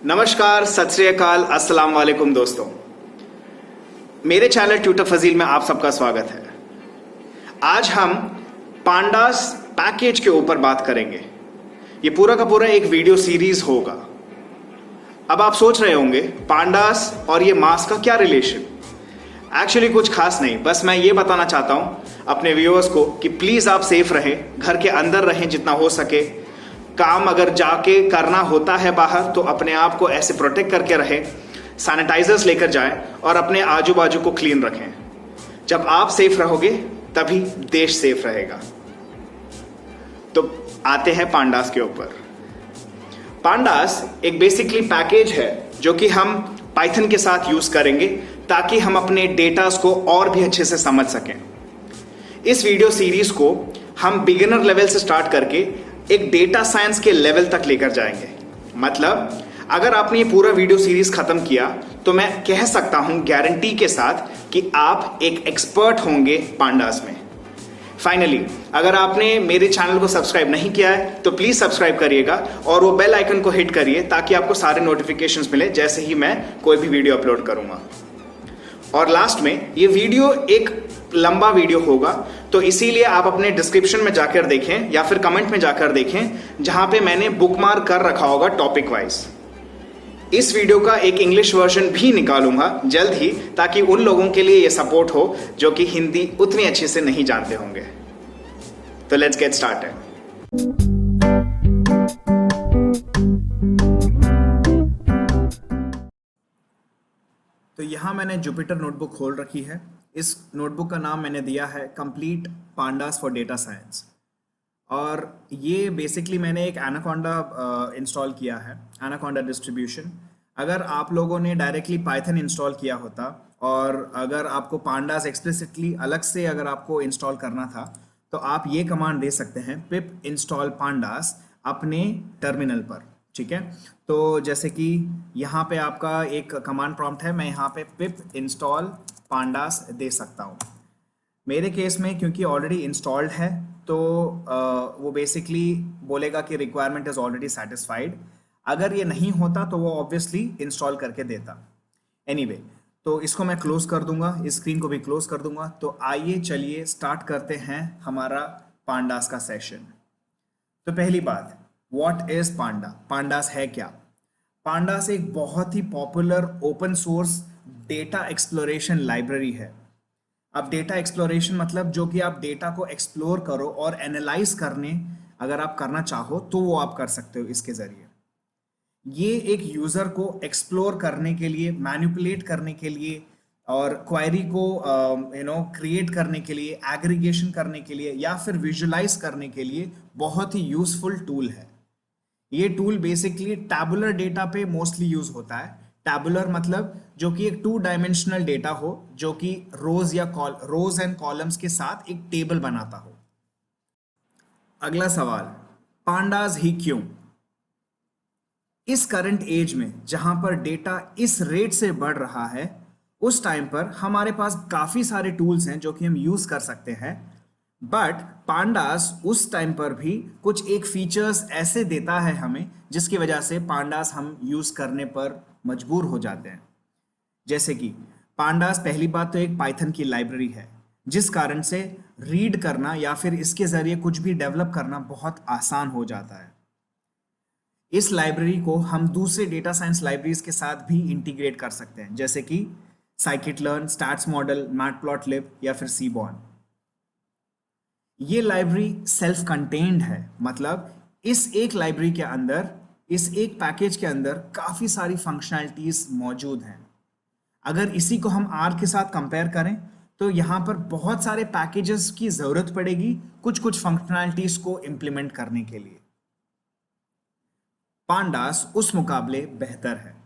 नमस्कार, सत श्री अकाल, अस्सलाम वालेकुम दोस्तों। मेरे चैनल ट्यूटर फजील में आप सबका स्वागत है। आज हम पांडास पैकेज के ऊपर बात करेंगे। ये पूरा का पूरा एक वीडियो सीरीज होगा। अब आप सोच रहे होंगे पांडास और ये मास्क का क्या रिलेशन। एक्चुअली कुछ खास नहीं, बस मैं ये बताना चाहता हूं अपने व्यूअर्स को कि प्लीज आप सेफ रहें, घर के अंदर रहें जितना हो सके। काम अगर जाके करना होता है बाहर तो अपने आप को ऐसे प्रोटेक्ट करके रहें, सैनिटाइजर्स लेकर जाएं और अपने आजू बाजू को क्लीन रखें। जब आप सेफ रहोगे तभी देश सेफ रहेगा। तो आते हैं पांडास के ऊपर। पांडास एक बेसिकली पैकेज है जो कि हम पाइथन के साथ यूज करेंगे ताकि हम अपने डेटास को और भी अच्छे से समझ सकें। इस वीडियो सीरीज को हम बिगिनर लेवल से स्टार्ट करके एक डेटा साइंस के लेवल तक लेकर जाएंगे। मतलब अगर आपने ये पूरा वीडियो सीरीज खत्म किया तो मैं कह सकता हूं गारंटी के साथ कि आप एक एक्सपर्ट होंगे पांडास में। फाइनली, अगर आपने मेरे चैनल को सब्सक्राइब नहीं किया है तो प्लीज सब्सक्राइब करिएगा और वो बेल आइकन को हिट करिए ताकि आपको सारे नोटिफिकेशंस मिले जैसे ही मैं कोई भी वीडियो अपलोड करूंगा। और लास्ट में, ये वीडियो एक लंबा वीडियो होगा तो इसीलिए आप अपने डिस्क्रिप्शन में जाकर देखें या फिर कमेंट में जाकर देखें जहां पे मैंने बुकमार्क कर रखा होगा टॉपिक वाइज। इस वीडियो का एक इंग्लिश वर्जन भी निकालूंगा जल्द ही ताकि उन लोगों के लिए यह सपोर्ट हो जो कि हिंदी उतनी अच्छे से नहीं जानते होंगे। तो लेट्स गेट स्टार्टेड। तो यहाँ मैंने जुपिटर नोटबुक खोल रखी है। इस नोटबुक का नाम मैंने दिया है complete pandas for data science. और ये बेसिकली मैंने एक एनाकोंडा इंस्टॉल किया है, एनाकोंडा डिस्ट्रीब्यूशन। अगर आप लोगों ने डायरेक्टली पाइथन इंस्टॉल किया होता और अगर आपको पांडास एक्सप्लिसिटली अलग से अगर आपको इंस्टॉल करना था तो आप ये कमांड दे सकते हैं, पिप इंस्टॉल पांडास, अपने टर्मिनल पर। ठीक है, तो जैसे कि यहाँ पे आपका एक कमांड प्रॉम्प्ट है, मैं यहाँ पे पिप इंस्टॉल पांडास दे सकता हूँ। मेरे केस में क्योंकि ऑलरेडी इंस्टॉल्ड है तो वो बेसिकली बोलेगा कि रिक्वायरमेंट इज ऑलरेडी सेटिस्फाइड। अगर ये नहीं होता तो वो ऑब्वियसली इंस्टॉल करके देता। एनीवे, तो इसको मैं क्लोज कर दूंगा, इस स्क्रीन को भी क्लोज कर दूंगा। तो आइए चलिए स्टार्ट करते हैं हमारा पांडास का सेशन। तो पहली बात, व्हाट इज पांडा? पांडास है क्या? पांडास एक बहुत ही popular open source data exploration library है। अब डेटा एक्सप्लोरेशन मतलब जो कि आप डेटा को एक्सप्लोर करो और एनालाइज करने अगर आप करना चाहो तो वो आप कर सकते हो इसके जरिए। ये एक यूजर को एक्सप्लोर करने के लिए, मैनिपुलेट करने के लिए और क्वेरी को क्रिएट करने के लिए, एग्रीगेशन करने के लिए या फिर विजुलाइज करने के लिए बहुत ही यूजफुल टूल है। ये टूल बेसिकली टैबुलर डेटा पे मोस्टली यूज होता है। टैबुलर मतलब जो कि एक 2 डायमेंशनल डेटा हो जो कि रोज एंड कॉलम्स के साथ एक टेबल बनाता हो। अगला सवाल, पांडास ही क्यों? इस करंट एज में जहां पर डेटा इस रेट से बढ़ रहा है, उस टाइम पर हमारे पास काफी सारे टूल्स हैं जो कि हम यूज कर सकते हैं। बट पांडास उस टाइम पर भी कुछ एक फीचर्स ऐसे देता है हमें जिसकी वजह से पांडास हम यूज करने पर मजबूर हो जाते हैं। जैसे कि पांडास पहली बात तो एक पाइथन की लाइब्रेरी है जिस कारण से रीड करना या फिर इसके जरिए कुछ भी डेवलप करना बहुत आसान हो जाता है। इस लाइब्रेरी को हम दूसरे डेटा साइंस लाइब्रेरीज के साथ भी इंटीग्रेट कर सकते हैं जैसे कि साइकिट-लर्न, स्टैट्स मॉडल, मैटप्लॉटलिब या फिर सीबॉर्न। ये लाइब्रेरी सेल्फ कंटेन्ड है, मतलब इस एक लाइब्रेरी के अंदर, इस एक पैकेज के अंदर काफी सारी फंक्शनैलिटीज मौजूद हैं। अगर इसी को हम R के साथ कंपेयर करें तो यहाँ पर बहुत सारे पैकेजेस की जरूरत पड़ेगी कुछ कुछ फंक्शनैलिटीज को इंप्लीमेंट करने के लिए। पांडास उस मुकाबले बेहतर है।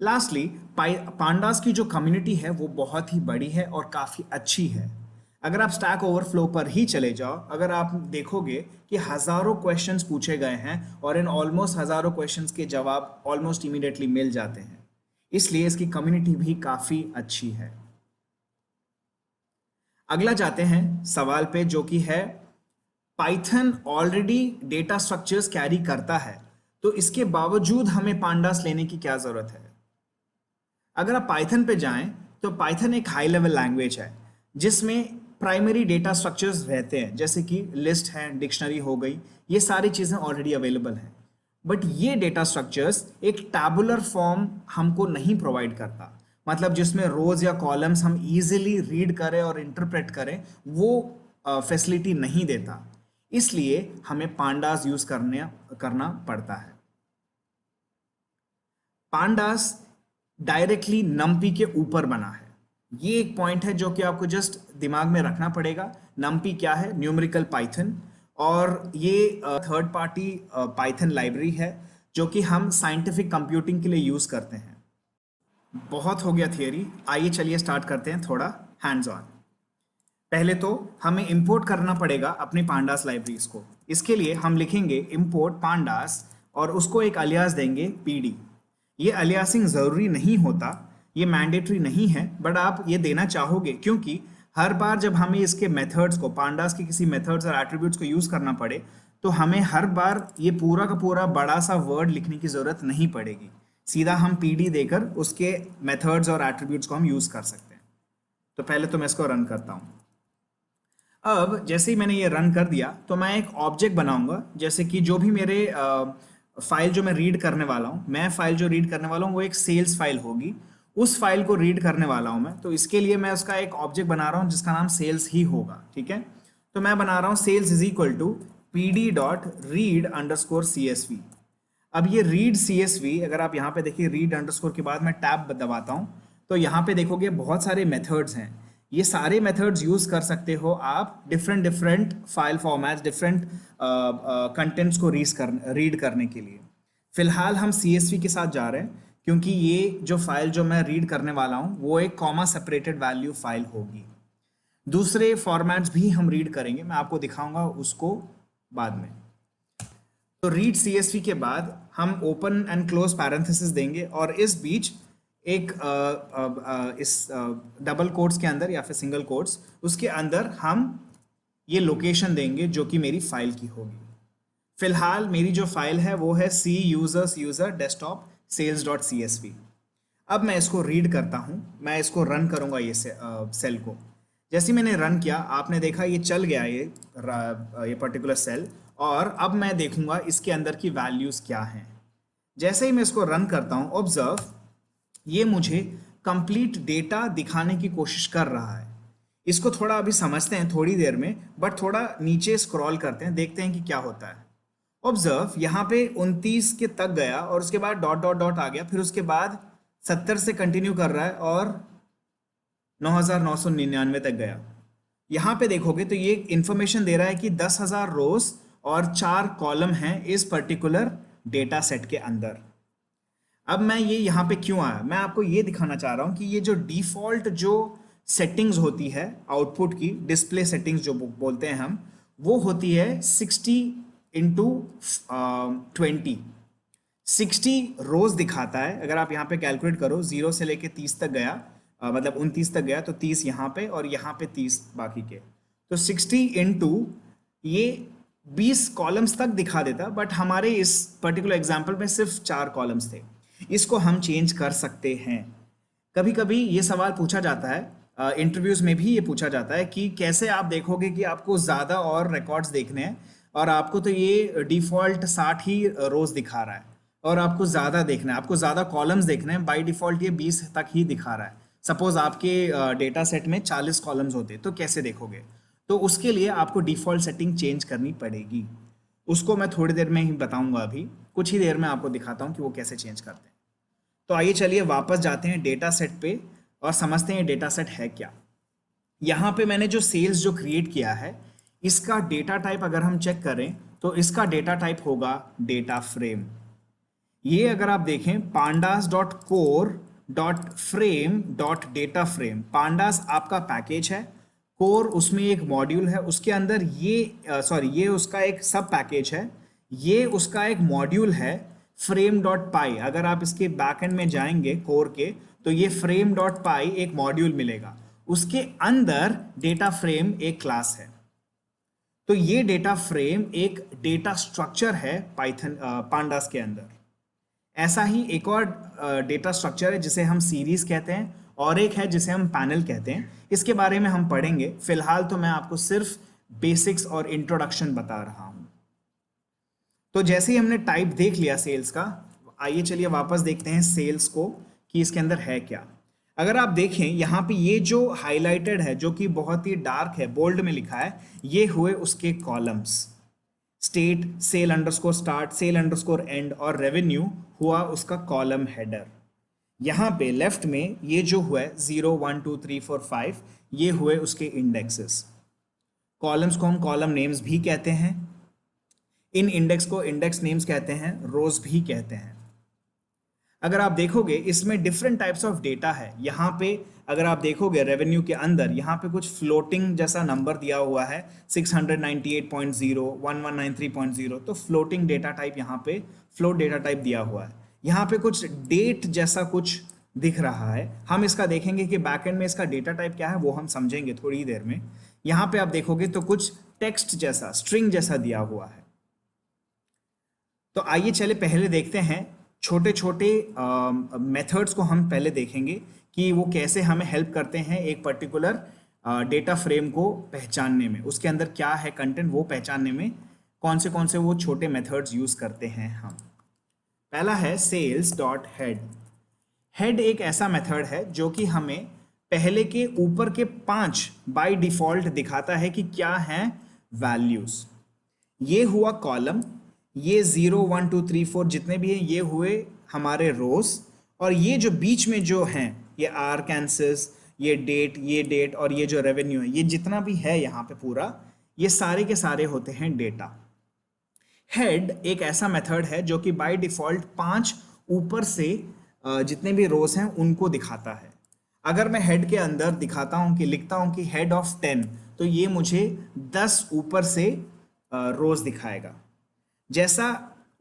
लास्टली, पांडास की जो कम्युनिटी है वो बहुत ही बड़ी है और काफी अच्छी है। अगर आप स्टैक ओवरफ्लो पर ही चले जाओ, अगर आप देखोगे कि हजारों क्वेश्चंस पूछे गए हैं और इन ऑलमोस्ट हजारों क्वेश्चंस के जवाब ऑलमोस्ट इमीडिएटली मिल जाते हैं। इसलिए इसकी कम्युनिटी भी काफी अच्छी है। अगला जाते हैं सवाल पे जो कि है, Python already data structures carry करता है तो इसके बावजूद हमें पांडास लेने की क्या जरूरत है? अगर आप पाइथन पे जाएं तो पाइथन एक हाई लेवल लैंग्वेज है जिसमें प्राइमरी डेटा स्ट्रक्चर्स रहते हैं, जैसे कि लिस्ट है, डिक्शनरी हो गई, ये सारी चीज़ें ऑलरेडी अवेलेबल हैं। बट ये डेटा स्ट्रक्चर्स एक टैबुलर फॉर्म हमको नहीं प्रोवाइड करता, मतलब जिसमें रोज या कॉलम्स हम इजीली रीड करें और इंटरप्रेट करें, वो फैसिलिटी नहीं देता। इसलिए हमें पांडास यूज करना पड़ता है। पांडास डायरेक्टली नमपी के ऊपर बना है। ये एक पॉइंट है जो कि आपको जस्ट दिमाग में रखना पड़ेगा। नमपी क्या है? न्यूमेरिकल पाइथन, और ये थर्ड पार्टी पाइथन लाइब्रेरी है जो कि हम साइंटिफिक कंप्यूटिंग के लिए यूज करते हैं। बहुत हो गया थियरी, आइए चलिए स्टार्ट करते हैं थोड़ा हैंड्स ऑन। पहले तो हमें इंपोर्ट करना पड़ेगा अपनी पांडास लाइब्रेरीज को। इसके लिए हम लिखेंगे इंपोर्ट पांडास और उसको एक अलियास देंगे पीडी। ये अलियासिंग ज़रूरी नहीं होता, ये मैंडेटरी नहीं है, बट आप ये देना चाहोगे क्योंकि हर बार जब हमें इसके मेथड्स को, पांडास के किसी मेथड्स और एट्रीब्यूट्स को यूज़ करना पड़े, तो हमें हर बार ये पूरा का पूरा बड़ा सा वर्ड लिखने की ज़रूरत नहीं पड़ेगी। सीधा हम पीडी देकर उसके मेथड्स और एट्रीब्यूट्स को हम यूज़ कर सकते हैं। तो पहले तो मैं इसको रन करता हूँ। अब जैसे ही मैंने ये रन कर दिया तो मैं एक ऑब्जेक्ट बनाऊंगा, जैसे कि जो भी मेरे फाइल जो मैं रीड करने वाला हूँ, मैं फाइल जो रीड करने वाला हूँ वो एक सेल्स फाइल होगी, उस फाइल को रीड करने वाला हूँ मैं। तो इसके लिए मैं उसका एक ऑब्जेक्ट बना रहा हूँ जिसका नाम सेल्स ही होगा, ठीक है। तो मैं बना रहा हूँ sales is equal to pd dot read underscore CSV। अब ये रीड CSV, अगर आप यहाँ पे देखिए रीड अंडरस्कोर के बाद मैं टैब दबाता हूँ तो यहाँ पे देखोगे बहुत सारे मेथड्स हैं। ये सारे मेथड्स यूज कर सकते हो आप different different file formats, different contents को रीड करने के लिए। फिलहाल हम CSV के साथ जा रहे हैं क्योंकि ये जो फाइल जो मैं रीड करने वाला हूँ वो एक कॉमा सेपरेटेड वैल्यू फाइल होगी। दूसरे फॉर्मेट्स भी हम रीड करेंगे, मैं आपको दिखाऊंगा उसको बाद में। तो रीड CSV के बाद हम ओपन एंड क्लोज पैरेंथेसिस देंगे और इस बीच एक इस डबल कोट्स के अंदर या फिर सिंगल कोट्स, उसके अंदर हम ये लोकेशन देंगे जो कि मेरी फाइल की होगी। फिलहाल मेरी जो फाइल है वो है C users user desktop sales dot CSV। अब मैं इसको रीड करता हूँ, मैं इसको रन करूँगा ये सेल को। जैसे मैंने रन किया आपने देखा ये चल गया ये पर्टिकुलर सेल, और अब मैं देखूंगा इसके अंदर की वैल्यूज़ क्या हैं। जैसे ही मैं इसको रन करता हूँ, ऑब्जर्व, ये मुझे कंप्लीट डेटा दिखाने की कोशिश कर रहा है। इसको थोड़ा अभी समझते हैं थोड़ी देर में, बट थोड़ा नीचे स्क्रॉल करते हैं, देखते हैं कि क्या होता है। ऑब्जर्व, यहाँ पे 29 के तक गया और उसके बाद डॉट डॉट डॉट आ गया, फिर उसके बाद 70 से कंटिन्यू कर रहा है और 9,999 तक गया। यहाँ पे देखोगे तो ये इंफॉर्मेशन दे रहा है कि 10,000 रोज और 4 कॉलम हैं इस पर्टिकुलर डेटा सेट के अंदर। अब मैं ये यहाँ पे क्यों आया, मैं आपको ये दिखाना चाह रहा हूँ कि ये जो डिफॉल्ट जो सेटिंग्स होती है आउटपुट की, डिस्प्ले सेटिंग्स जो बोलते हैं हम, वो होती है 60 इंटू 20। 60 रोज दिखाता है। अगर आप यहाँ पे कैलकुलेट करो, 0 से लेके 30 तक गया, मतलब 29 तक गया, तो 30 यहाँ पे और यहाँ पे 30 बाकी के, तो 60 इंटू ये 20 कॉलम्स तक दिखा देता। बट हमारे इस पर्टिकुलर एग्जाम्पल में सिर्फ 4 कॉलम्स थे। इसको हम चेंज कर सकते हैं। कभी कभी ये सवाल पूछा जाता है, इंटरव्यूज में भी ये पूछा जाता है कि कैसे आप देखोगे कि आपको ज़्यादा और रिकॉर्ड्स देखने हैं और आपको तो ये डिफ़ॉल्ट 60 ही रोज़ दिखा रहा है और आपको ज़्यादा देखना है, आपको ज़्यादा कॉलम्स देखने हैं, बाय डिफ़ॉल्ट ये 20 तक ही दिखा रहा है। सपोज आपके डेटा सेट में 40 कॉलम्स होते तो कैसे देखोगे? तो उसके लिए आपको डिफ़ॉल्ट सेटिंग चेंज करनी पड़ेगी। उसको मैं थोड़ी देर में ही बताऊंगा, अभी कुछ ही देर में आपको दिखाता हूँ कि वो कैसे चेंज करते हैं। तो आइए चलिए वापस जाते हैं डेटा सेट पे और समझते हैं डेटा सेट है क्या। यहाँ पे मैंने जो सेल्स जो क्रिएट किया है, इसका डेटा टाइप अगर हम चेक करें तो इसका डेटा टाइप होगा डेटा फ्रेम। ये अगर आप देखें pandas dot core dot frame dot data frame, pandas आपका पैकेज है, कोर उसमें एक मॉड्यूल है, उसके अंदर ये उसका एक सब पैकेज है, ये उसका एक मॉड्यूल है फ्रेम डॉट पाई। अगर आप इसके बैकएंड में जाएंगे कोर के, तो ये फ्रेम डॉट पाई एक मॉड्यूल मिलेगा, उसके अंदर डेटा फ्रेम एक क्लास है। तो ये डेटा फ्रेम एक डेटा स्ट्रक्चर है पाइथन पांडास के अंदर। ऐसा ही एक और डेटा स्ट्रक्चर है जिसे हम सीरीज कहते हैं, और एक है जिसे हम पैनल कहते हैं। इसके बारे में हम पढ़ेंगे, फिलहाल तो मैं आपको सिर्फ बेसिक्स और इंट्रोडक्शन बता रहा हूं। तो जैसे ही हमने टाइप देख लिया सेल्स का, आइए चलिए वापस देखते हैं सेल्स को कि इसके अंदर है क्या। अगर आप देखें यहाँ पे ये जो हाईलाइटेड है, जो कि बहुत ही डार्क है, बोल्ड में लिखा है, ये हुए उसके columns. State, sale underscore start, sale underscore end और रेवेन्यू हुआ उसका कॉलम हेडर। यहाँ पे लेफ्ट में ये जो हुआ है 0 1 2 3 4 5, ये हुए उसके इंडेक्सेस। कॉलम्स को हम कॉलम नेम्स भी कहते हैं, इन इंडेक्स को इंडेक्स नेम्स कहते हैं, रोज भी कहते हैं। अगर आप देखोगे इसमें डिफरेंट टाइप्स ऑफ डेटा है। यहाँ पे अगर आप देखोगे रेवेन्यू के अंदर यहाँ पे कुछ फ्लोटिंग जैसा नंबर दिया हुआ है 698.0 1193.0, तो फ्लोटिंग डेटा टाइप यहाँ पे फ्लोट डेटा टाइप दिया हुआ है। यहाँ पे कुछ डेट जैसा कुछ दिख रहा है, हम इसका देखेंगे कि बैकएंड में इसका डेटा टाइप क्या है, वो हम समझेंगे थोड़ी देर में। यहाँ पे आप देखोगे तो कुछ टेक्स्ट जैसा, स्ट्रिंग जैसा दिया हुआ है। तो आइए चले पहले देखते हैं छोटे छोटे मेथड्स को हम पहले देखेंगे कि वो कैसे हमें हेल्प करते हैं एक पर्टिकुलर डेटा फ्रेम को पहचानने में, उसके अंदर क्या है कंटेंट वो पहचानने में कौन से वो छोटे मेथड्स यूज करते हैं हम। पहला है सेल्स डॉट हेड। हेड एक ऐसा मेथड है जो कि हमें पहले के ऊपर के 5 बाय डिफॉल्ट दिखाता है कि क्या है वैल्यूज। ये हुआ कॉलम, ये 0 1 2 3 4 जितने भी हैं ये हुए हमारे रोज, और ये जो बीच में जो हैं ये आर्कांसस, ये डेट और ये जो रेवेन्यू है, ये जितना भी है यहाँ पे पूरा, ये सारे के सारे होते हैं डेटा। हेड एक ऐसा मेथड है जो कि बाय डिफॉल्ट 5 ऊपर से जितने भी रोज हैं उनको दिखाता है। अगर मैं हेड के अंदर दिखाता हूँ कि लिखता हूँ कि हेड ऑफ 10, तो ये मुझे 10 ऊपर से रोज दिखाएगा। जैसा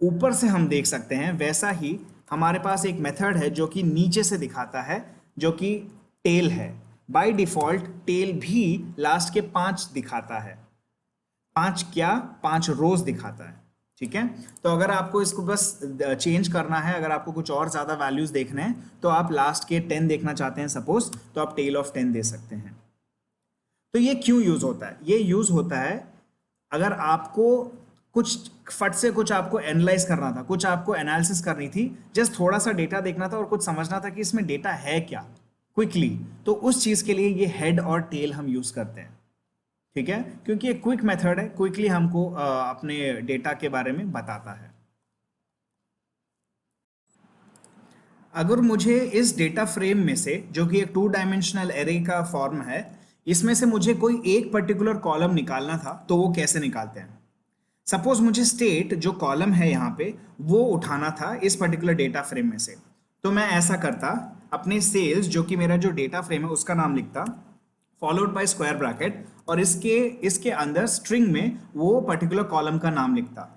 ऊपर से हम देख सकते हैं वैसा ही हमारे पास एक मेथड है जो कि नीचे से दिखाता है, जो कि टेल है। बाय डिफॉल्ट टेल भी लास्ट के 5 दिखाता है। 5 रोज दिखाता है, ठीक है। तो अगर आपको इसको बस चेंज करना है, अगर आपको कुछ और ज्यादा वैल्यूज देखने हैं, तो आप लास्ट के 10 देखना चाहते हैं सपोज, तो आप टेल ऑफ 10 दे सकते हैं। तो ये क्यों यूज होता है? ये यूज होता है अगर आपको कुछ फट से कुछ आपको एनालाइज करना था, कुछ आपको एनालिसिस करनी थी, जस्ट थोड़ा सा डेटा देखना था और कुछ समझना था कि इसमें डेटा है क्या क्विकली, तो उस चीज के लिए ये हेड और टेल हम यूज करते हैं, ठीक है, क्योंकि ये क्विक मेथड है, क्विकली हमको अपने डेटा के बारे में बताता है। अगर मुझे इस डेटा फ्रेम में से, जो कि एक 2 डायमेंशनल एरे का फॉर्म है, इसमें से मुझे कोई एक पर्टिकुलर कॉलम निकालना था, तो वो कैसे निकालते हैं? सपोज मुझे स्टेट जो कॉलम है यहाँ पे वो उठाना था इस पर्टिकुलर डेटा फ्रेम में से, तो मैं ऐसा करता, अपने सेल्स जो कि मेरा जो डेटा फ्रेम है उसका नाम लिखता, फॉलोड बाय स्क्वायर ब्रैकेट, और इसके अंदर स्ट्रिंग में वो पर्टिकुलर कॉलम का नाम लिखता।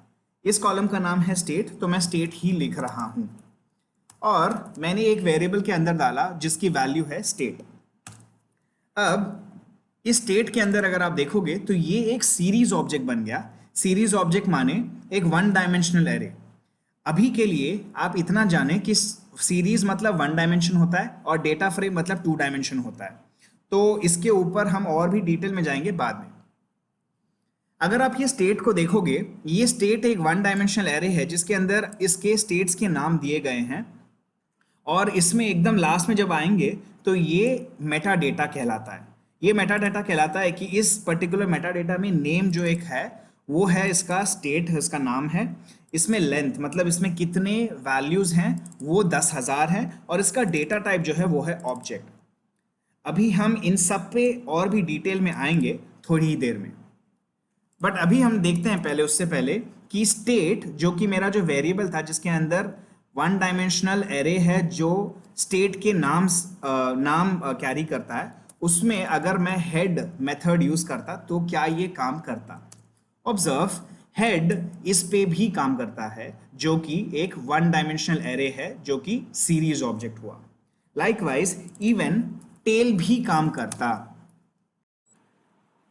इस कॉलम का नाम है स्टेट, तो मैं स्टेट ही लिख रहा हूं, और मैंने एक वेरिएबल के अंदर डाला जिसकी वैल्यू है स्टेट। अब इस स्टेट के अंदर अगर आप देखोगे तो ये एक सीरीज ऑब्जेक्ट बन गया। सीरीज ऑब्जेक्ट माने एक 1 डायमेंशनल एरे। अभी के लिए आप इतना जाने कि सीरीज मतलब 1 डायमेंशन होता है और डेटा फ्रेम मतलब 2 डायमेंशन होता है, तो इसके ऊपर हम और भी डिटेल में जाएंगे बाद में। अगर आप ये स्टेट को देखोगे, ये स्टेट एक 1 डायमेंशनल एरे है जिसके अंदर इसके स्टेट्स के नाम दिए गए हैं, और इसमें एकदम लास्ट में जब आएंगे तो ये मेटा डेटा कहलाता है। ये मेटा डेटा कहलाता है कि इस पर्टिकुलर मेटा डेटा में नेम जो एक है वो है इसका स्टेट, इसका नाम है। इसमें लेंथ मतलब इसमें कितने वैल्यूज हैं वो 10,000 है, और इसका डेटा टाइप जो है वो है ऑब्जेक्ट। अभी हम इन सब पे और भी डिटेल में आएंगे थोड़ी ही देर में, बट अभी हम देखते हैं पहले, उससे पहले कि स्टेट जो कि मेरा जो वेरिएबल था जिसके अंदर 1 डायमेंशनल एरे है जो स्टेट के नाम कैरी करता है, उसमें अगर मैं हेड मेथड यूज करता तो क्या ये काम करता? ऑब्जर्व, हेड इस पे भी काम करता है जो कि एक 1 डायमेंशनल एरे है जो कि सीरीज ऑब्जेक्ट हुआ। लाइकवाइज इवन टेल भी काम करता।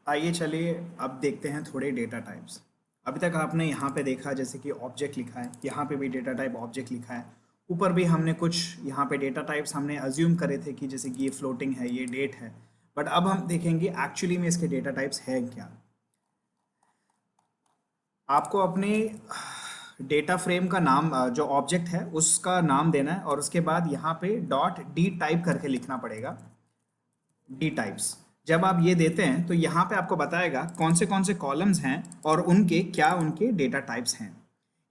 आइए चलिए अब देखते हैं थोड़े डेटा टाइप्स। अभी तक आपने यहाँ पे देखा जैसे कि ऑब्जेक्ट लिखा है, यहाँ पे भी डेटा टाइप ऑब्जेक्ट लिखा है, ऊपर भी हमने कुछ यहाँ पे डेटा टाइप्स हमने अज्यूम करे थे कि जैसे कि ये फ्लोटिंग है, ये डेट है। बट अब हम देखेंगे एक्चुअली में इसके डेटा टाइप्स है क्या। आपको अपने डेटा फ्रेम का नाम जो ऑब्जेक्ट है उसका नाम देना है और उसके बाद यहाँ पे डॉट डी टाइप करके लिखना पड़ेगा, डी टाइप्स। जब आप ये देते हैं तो यहाँ पे आपको बताएगा कौन से कॉलम्स हैं और उनके क्या उनके डेटा टाइप्स हैं।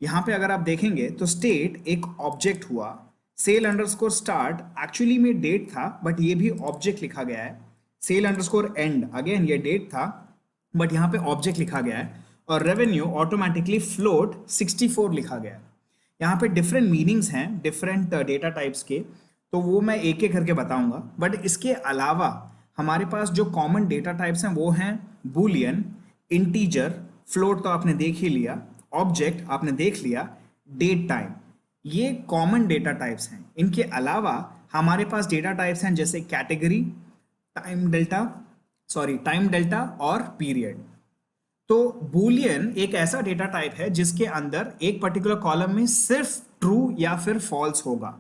यहाँ पे अगर आप देखेंगे तो स्टेट एक ऑब्जेक्ट हुआ, सेल अंडरस्कोर स्टार्ट एक्चुअली में डेट था बट ये भी ऑब्जेक्ट लिखा गया है, सेल अंडरस्कोर एंड अगेन ये डेट था बट यहाँ पे ऑब्जेक्ट लिखा गया है, और रेवेन्यू ऑटोमेटिकली फ्लोट 64 लिखा गया है। यहाँ पे डिफरेंट मीनिंग्स हैं डिफरेंट डेटा टाइप्स के, तो वो मैं एक एक करके बताऊंगा। बट इसके अलावा हमारे पास जो कॉमन डेटा टाइप्स हैं वो हैं बूलियन, इंटीजर, फ्लोट तो आपने देख ही लिया, ऑब्जेक्ट आपने देख लिया, डेट टाइम। ये कॉमन डेटा टाइप्स हैं। इनके अलावा हमारे पास डेटा टाइप्स हैं जैसे कैटेगरी, टाइम डेल्टा और पीरियड। तो बूलियन एक ऐसा डेटा टाइप है जिसके अंदर एक पर्टिकुलर कॉलम में सिर्फ ट्रू या फिर फॉल्स होगा।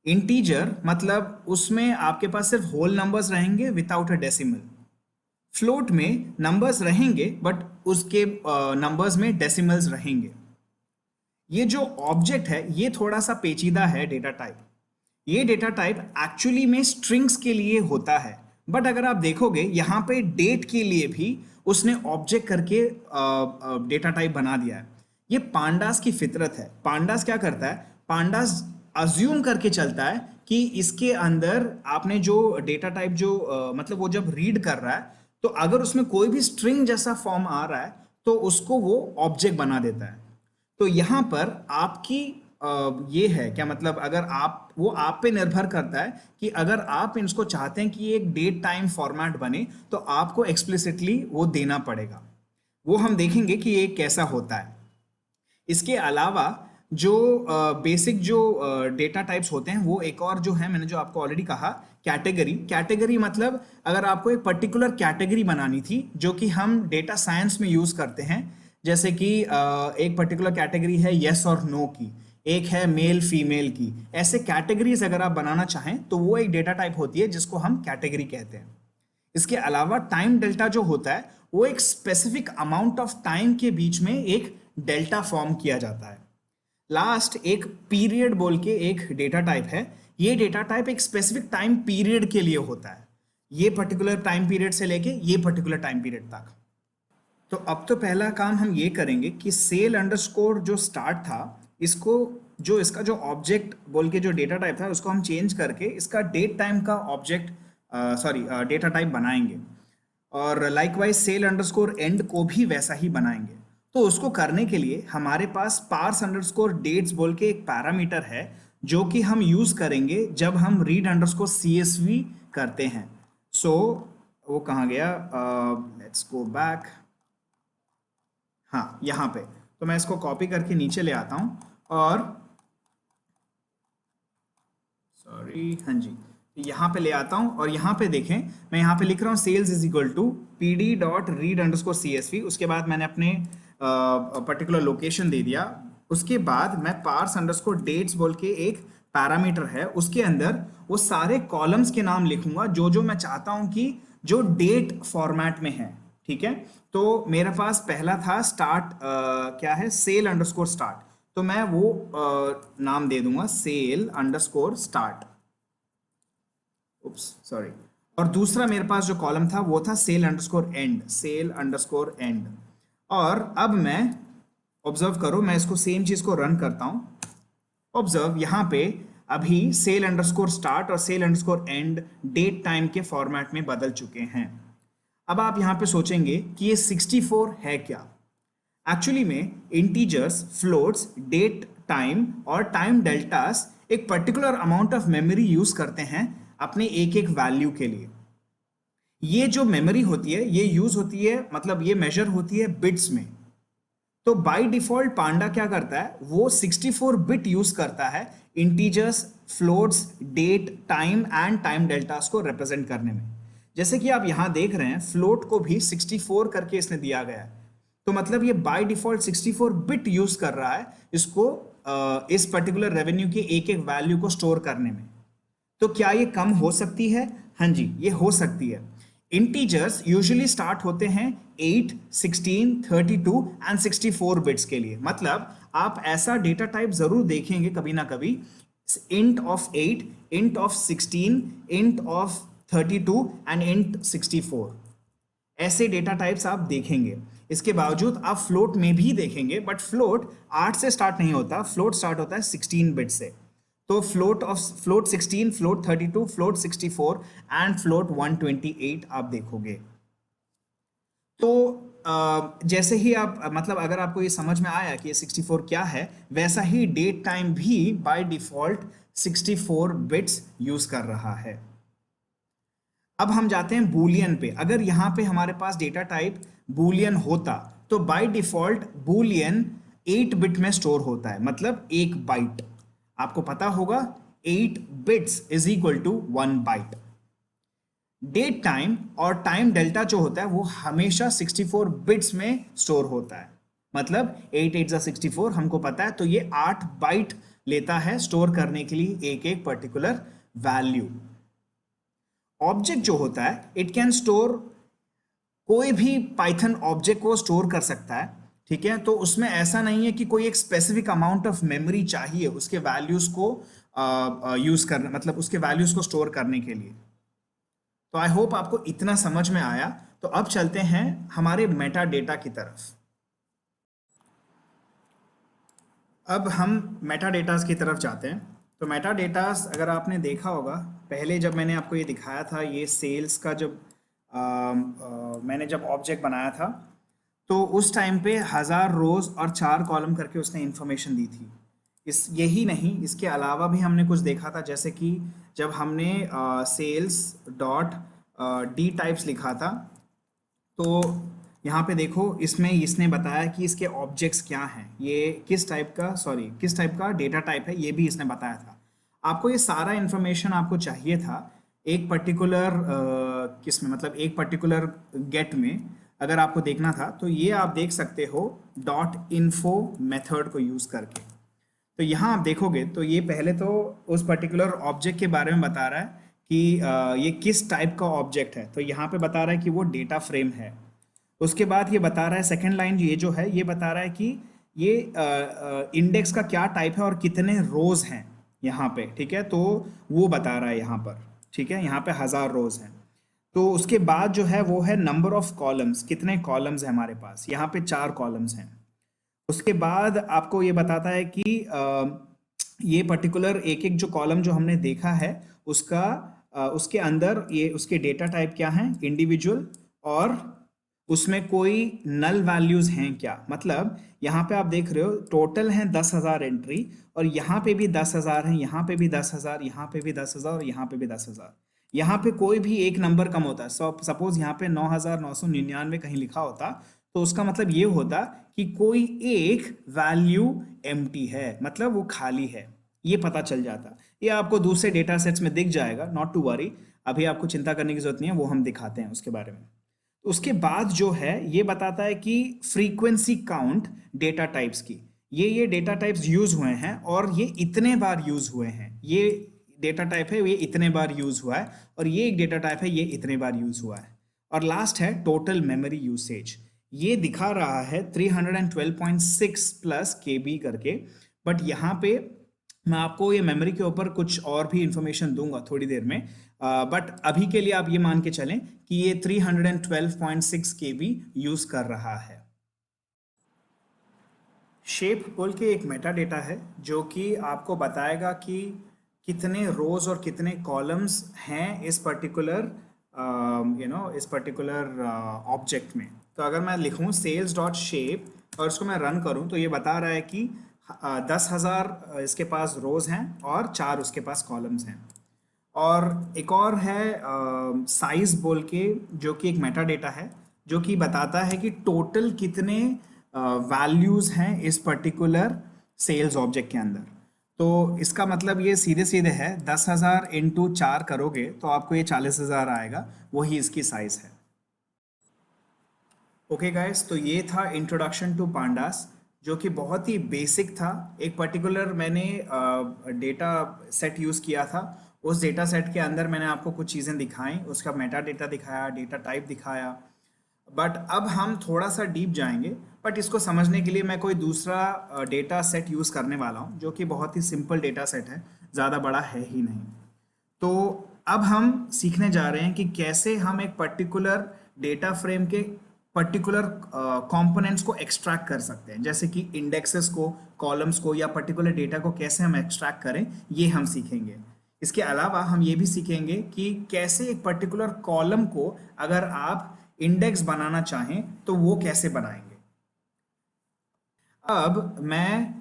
इंटीजर मतलब उसमें आपके पास सिर्फ होल नंबर्स रहेंगे विदाउट अ डेसिमल। फ्लोट में नंबर्स रहेंगे बट उसके नंबर्स में डेसिमल्स रहेंगे। ये जो ऑब्जेक्ट है ये थोड़ा सा पेचीदा है डेटा टाइप। ये डेटा टाइप एक्चुअली में स्ट्रिंग्स के लिए होता है, बट अगर आप देखोगे यहाँ पे डेट के लिए भी उसने ऑब्जेक्ट करके डेटा टाइप बना दिया है। ये पांडास की फितरत है। पांडास क्या करता है, पांडास अज्यूम करके चलता है कि इसके अंदर आपने जो डेटा टाइप जो मतलब वो जब रीड कर रहा है तो अगर उसमें कोई भी स्ट्रिंग जैसा फॉर्म आ रहा है तो उसको वो ऑब्जेक्ट बना देता है। तो यहाँ पर आपकी ये है क्या मतलब, अगर आप वो आप पे निर्भर करता है कि अगर आप इसको चाहते हैं कि एक डेट टाइम फॉर्मेट बने तो आपको एक्सप्लिसिटली वो देना पड़ेगा। वो हम देखेंगे कि ये कैसा होता है। इसके अलावा जो बेसिक जो डेटा टाइप्स होते हैं वो एक और जो है, मैंने जो आपको ऑलरेडी कहा, कैटेगरी। कैटेगरी मतलब अगर आपको एक पर्टिकुलर कैटेगरी बनानी थी जो कि हम डेटा साइंस में यूज करते हैं, जैसे कि एक पर्टिकुलर कैटेगरी है येस और नो की, एक है मेल फीमेल की, ऐसे कैटेगरीज अगर आप बनाना चाहें तो वो एक डेटा टाइप होती है जिसको हम कैटेगरी कहते हैं। इसके अलावा टाइम डेल्टा जो होता है वो एक स्पेसिफिक अमाउंट ऑफ टाइम के बीच में एक डेल्टा फॉर्म किया जाता है। लास्ट एक पीरियड बोल के एक डेटा टाइप है। ये डेटा टाइप एक स्पेसिफिक टाइम पीरियड के लिए होता है, ये पर्टिकुलर टाइम पीरियड से लेके ये पर्टिकुलर टाइम पीरियड तक। तो अब तो पहला काम हम ये करेंगे कि सेल अंडरस्कोर जो स्टार्ट था इसको, जो इसका जो ऑब्जेक्ट बोल के जो डेटा टाइप था उसको हम चेंज करके इसका डेट टाइम का ऑब्जेक्ट डेटा टाइप बनाएंगे, और लाइकवाइज सेल अंडरस्कोर एंड को भी वैसा ही बनाएंगे। तो उसको करने के लिए हमारे पास पार्स अंडरस्कोर डेट्स बोल के एक पैरामीटर है जो कि हम यूज करेंगे जब हम रीड अंडरस्कोर CSV करते हैं। सो वो कहाँ गया, लेट्स गो बैक, हाँ यहाँ पे। तो मैं इसको कॉपी करके नीचे ले आता हूँ और हाँ जी, यहाँ पे ले आता हूँ और यहाँ पे देखें मैं यहाँ पे लिख रहा हूँ sales is equal to PD dot read underscore CSV। उसके बाद मैंने अपने पर्टिकुलर लोकेशन दे दिया। उसके बाद मैं पार्स अंडरस्कोर डेट्स बोल के एक पैरामीटर है, उसके अंदर वो सारे कॉलम्स के नाम लिखूंगा जो जो मैं चाहता हूँ कि जो डेट फॉर्मेट में है। ठीक है, तो मेरे पास पहला था स्टार्ट, क्या है, सेल अंडरस्कोर स्टार्ट, तो मैं वो नाम दे दूंगा सेल अंडरस्कोर स्टार्ट, सॉरी। और दूसरा मेरे पास जो कॉलम था वो था sale underscore end, sale underscore end. और अब मैं ऑब्जर्व करो, मैं इसको सेम चीज को रन करता हूं। ऑब्जर्व यहाँ पे अभी सेल अंडरस्कोर स्टार्ट और sale underscore end date time के फॉर्मेट में बदल चुके हैं। अब आप यहाँ पे सोचेंगे कि ये 64 है क्या। एक्चुअली में इंटीजर्स, फ्लोट्स, डेट टाइम और टाइम डेल्टास एक particular amount of memory use करते हैं अपने एक एक वैल्यू के लिए। ये जो मेमोरी होती है ये यूज होती है, मतलब ये मेजर होती है बिट्स में। तो बाय डिफॉल्ट पांडा क्या करता है, वो 64 बिट यूज करता है integers, floats, date, time and time deltas को रिप्रेजेंट करने में। जैसे कि आप यहाँ देख रहे हैं फ्लोट को भी 64 करके इसने दिया गया है, तो मतलब ये बाय डिफॉल्ट 64 बिट यूज कर रहा है इसको इस पर्टिकुलर रेवेन्यू की एक एक वैल्यू को स्टोर करने में। तो क्या ये कम हो सकती है? हाँ जी, ये हो सकती है। इंटीजर्स यूजुअली स्टार्ट होते हैं 8, 16, 32 एंड 64 बिट्स के लिए। मतलब आप ऐसा डेटा टाइप जरूर देखेंगे कभी ना कभी, int of 8, int of 16, int of 32 and int 64, ऐसे डेटा टाइप्स आप देखेंगे। इसके बावजूद आप फ्लोट में भी देखेंगे, बट फ्लोट 8 से स्टार्ट नहीं होता, फ्लोट स्टार्ट होता है 16 बिट से। तो float 16, float 32, float 64 and float 128 आप देखोगे। तो जैसे ही आप मतलब अगर आपको ये समझ में आया कि ये 64 क्या है, वैसा ही डेट टाइम भी बाय डिफॉल्ट 64 बिट्स यूज कर रहा है। अब हम जाते हैं बूलियन पे। अगर यहाँ पे हमारे पास डेटा टाइप बूलियन होता तो बाय डिफॉल्ट बूलियन 8 बिट में स्टोर होता है, मतलब 1 बाइट। आपको पता होगा 8 bits is equal to 1 byte. Date time और टाइम डेल्टा जो होता है वो हमेशा 64 बिट्स में स्टोर होता है, मतलब 8 8 64 हमको पता है, तो ये 8 बाइट लेता है स्टोर करने के लिए एक एक पर्टिकुलर वैल्यू। ऑब्जेक्ट जो होता है इट कैन स्टोर, कोई भी पाइथन ऑब्जेक्ट को स्टोर कर सकता है, ठीक है। तो उसमें ऐसा नहीं है कि कोई एक स्पेसिफिक अमाउंट ऑफ मेमोरी चाहिए उसके वैल्यूज को यूज करना, मतलब उसके वैल्यूज को स्टोर करने के लिए। तो आई होप आपको इतना समझ में आया। तो अब चलते हैं हमारे मेटा डेटा की तरफ। अब हम मेटा डेटास की तरफ जाते हैं। तो मेटा डेटास अगर आपने देखा होगा, पहले जब मैंने आपको ये दिखाया था, ये सेल्स का जब मैंने जब ऑब्जेक्ट बनाया था, तो उस टाइम पे 1000 रोज और 4 कॉलम करके उसने इंफॉर्मेशन दी थी। यही नहीं, इसके अलावा भी हमने कुछ देखा था, जैसे कि जब हमने सेल्स डॉट डी टाइप्स लिखा था, तो यहाँ पे देखो इसमें इसने बताया कि इसके ऑब्जेक्ट्स क्या हैं, ये किस टाइप का डेटा टाइप है, ये भी इसने बताया था। आपको ये सारा इन्फॉर्मेशन आपको चाहिए था एक पर्टिकुलर किस में, मतलब एक पर्टिकुलर गेट में अगर आपको देखना था, तो ये आप देख सकते हो डॉट इन्फो मेथड को यूज़ करके। तो यहाँ आप देखोगे तो ये पहले तो उस पर्टिकुलर ऑब्जेक्ट के बारे में बता रहा है कि ये किस टाइप का ऑब्जेक्ट है, तो यहाँ पे बता रहा है कि वो डेटा फ्रेम है। उसके बाद ये बता रहा है, सेकंड लाइन ये जो है ये बता रहा है कि ये इंडेक्स का क्या टाइप है और कितने रोज हैं यहाँ पे, ठीक है। तो वो बता रहा है यहाँ पर, ठीक है, यहाँ पे 1000 रोज हैं। तो उसके बाद जो है वो है नंबर ऑफ कॉलम्स, कितने कॉलम्स हैं हमारे पास, यहाँ पे 4 कॉलम्स हैं। उसके बाद आपको ये बताता है कि ये पर्टिकुलर एक एक जो कॉलम जो हमने देखा है उसका उसके अंदर ये उसके डेटा टाइप क्या हैं, इंडिविजुअल, और उसमें कोई नल वैल्यूज हैं क्या। मतलब यहाँ पे आप देख रहे हो टोटल हैं 10,000 एंट्री, और यहाँ पे भी 10,000 हैं, यहाँ पे भी 10,000, यहाँ पे भी 10,000 और यहाँ पे भी 10,000। यहाँ पे कोई भी एक नंबर कम होता है, सपोज यहाँ पे 9,999 कहीं लिखा होता, तो उसका मतलब ये होता कि कोई एक वैल्यू एम्प्टी है, मतलब वो खाली है, ये पता चल जाता। ये आपको दूसरे डेटा सेट्स में दिख जाएगा, नॉट टू वरी, अभी आपको चिंता करने की जरूरत नहीं है, वो हम दिखाते हैं उसके बारे में। तो उसके बाद जो है ये बताता है कि फ्रीक्वेंसी काउंट डेटा टाइप्स की, ये डेटा टाइप्स यूज हुए हैं और ये इतने बार यूज हुए हैं, ये डेटा टाइप है ये इतने बार यूज हुआ है, और ये एक डेटा टाइप है ये इतने बार यूज हुआ है। और लास्ट है टोटल मेमोरी यूसेज, ये दिखा रहा है 312.6 प्लस केबी करके, बट यहाँ पे मैं आपको ये मेमोरी के ऊपर कुछ और भी इंफॉर्मेशन दूंगा थोड़ी देर में, बट अभी के लिए आप ये मान के चलें कि ये 312.6 केबी यूज कर रहा है। शेप बोल के एक मेटा डेटा है जो कि आपको बताएगा कि कितने रोज और कितने कॉलम्स हैं इस पर्टिकुलर इस पर्टिकुलर ऑब्जेक्ट में। तो अगर मैं लिखूं सेल्स डॉट शेप और उसको मैं रन करूं, तो ये बता रहा है कि 10,000 इसके पास रोज हैं और 4 उसके पास कॉलम्स हैं। और एक और है साइज बोल के, जो कि एक मेटा डेटा है जो कि बताता है कि टोटल कितने वैल्यूज हैं इस पर्टिकुलर सेल्स ऑब्जेक्ट के अंदर। तो इसका मतलब ये सीधे सीधे है, 10,000 इंटू 4 करोगे तो आपको ये 40,000 आएगा, वही इसकी साइज है। ओके गाइस, तो ये था इंट्रोडक्शन टू पांडास, जो कि बहुत ही बेसिक था। एक पर्टिकुलर मैंने डेटा सेट यूज़ किया था। उस डेटा सेट के अंदर मैंने आपको कुछ चीज़ें दिखाई, उसका मेटा डेटा दिखाया, डेटा टाइप दिखाया। बट अब हम थोड़ा सा डीप जाएंगे, बट इसको समझने के लिए मैं कोई दूसरा डेटा सेट यूज़ करने वाला हूँ, जो कि बहुत ही सिंपल डेटा सेट है, ज़्यादा बड़ा है ही नहीं। तो अब हम सीखने जा रहे हैं कि कैसे हम एक पर्टिकुलर डेटा फ्रेम के पर्टिकुलर कंपोनेंट्स को एक्सट्रैक्ट कर सकते हैं, जैसे कि इंडेक्सेस को, कॉलम्स को, या पर्टिकुलर डेटा को कैसे हम एक्सट्रैक्ट करें, ये हम सीखेंगे। इसके अलावा हम ये भी सीखेंगे कि कैसे एक पर्टिकुलर कॉलम को अगर आप इंडेक्स बनाना चाहें तो वो कैसे बनाएंगे। अब मैं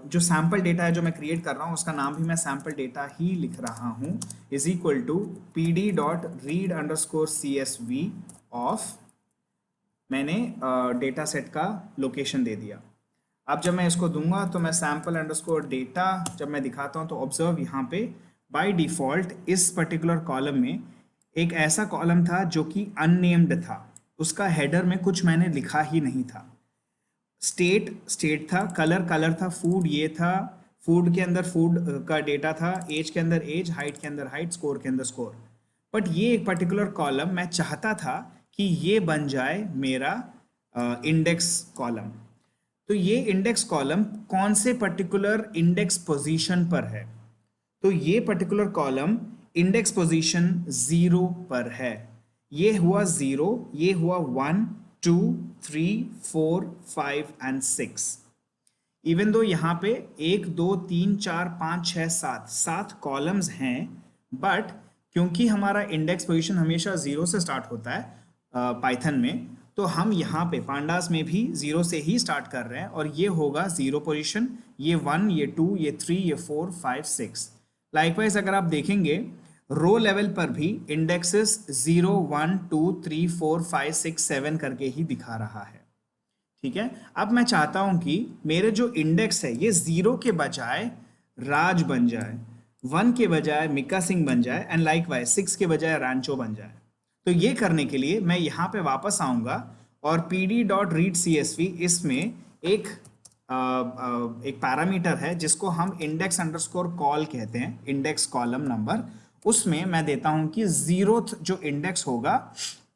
जो सैम्पल डेटा है जो मैं क्रिएट कर रहा हूँ, उसका नाम भी मैं सैम्पल डेटा ही लिख रहा हूँ, is equal to pd.read_csv of, मैंने डेटा सेट का लोकेशन दे दिया। अब जब मैं इसको दूंगा तो मैं सैम्पल अंडरस्कोर डेटा जब मैं दिखाता हूँ तो ऑब्जर्व यहाँ पे बाय डिफॉल्ट इस पर्टिकुलर कॉलम में एक ऐसा कॉलम था जो कि अननेम्ड था, उसका हेडर में कुछ मैंने लिखा ही नहीं था। स्टेट था, कलर था, फूड ये था, फूड के अंदर फूड का डेटा था, एज के अंदर एज, हाइट के अंदर हाइट, स्कोर के अंदर स्कोर। बट ये एक पर्टिकुलर कॉलम मैं चाहता था कि ये बन जाए मेरा इंडेक्स कॉलम। तो ये इंडेक्स कॉलम कौन से पर्टिकुलर इंडेक्स पोजीशन पर है, तो ये पर्टिकुलर कॉलम इंडेक्स पोजीशन 0 पर है। ये हुआ 0, ये हुआ 1, 2, 3, 4, 5 एंड 6। इवन दो यहाँ पे 1, 2, 3, 4, 5, 6, 7 कॉलम्स हैं, बट क्योंकि हमारा इंडेक्स पोजीशन हमेशा 0 से स्टार्ट होता है पाइथन में, तो हम यहाँ पे पांडास में भी 0 से ही स्टार्ट कर रहे हैं, और ये होगा 0 पोजीशन, ये 1, ये 2, ये 3, ये 4, 5, 6। लाइकवाइज अगर आप देखेंगे रो लेवल पर भी इंडेक्सेस 0, 1, 2, 3, 4, 5, 6, 7 करके ही दिखा रहा है। ठीक है, अब मैं चाहता हूं कि मेरे जो इंडेक्स है ये 0 के बजाय राज बन जाए, 1 के बजाय मिक्का सिंह बन जाए, एंड लाइकवाइज 6 के बजाय रैंचो बन जाए। तो ये करने के लिए मैं यहाँ पे वापस आऊंगा और pd.readcsv इसमें एक पैरामीटर है जिसको हम इंडेक्स अंडरस्कोर कॉल कहते हैं, इंडेक्स कॉलम नंबर। उसमें मैं देता हूं कि 0th जो इंडेक्स होगा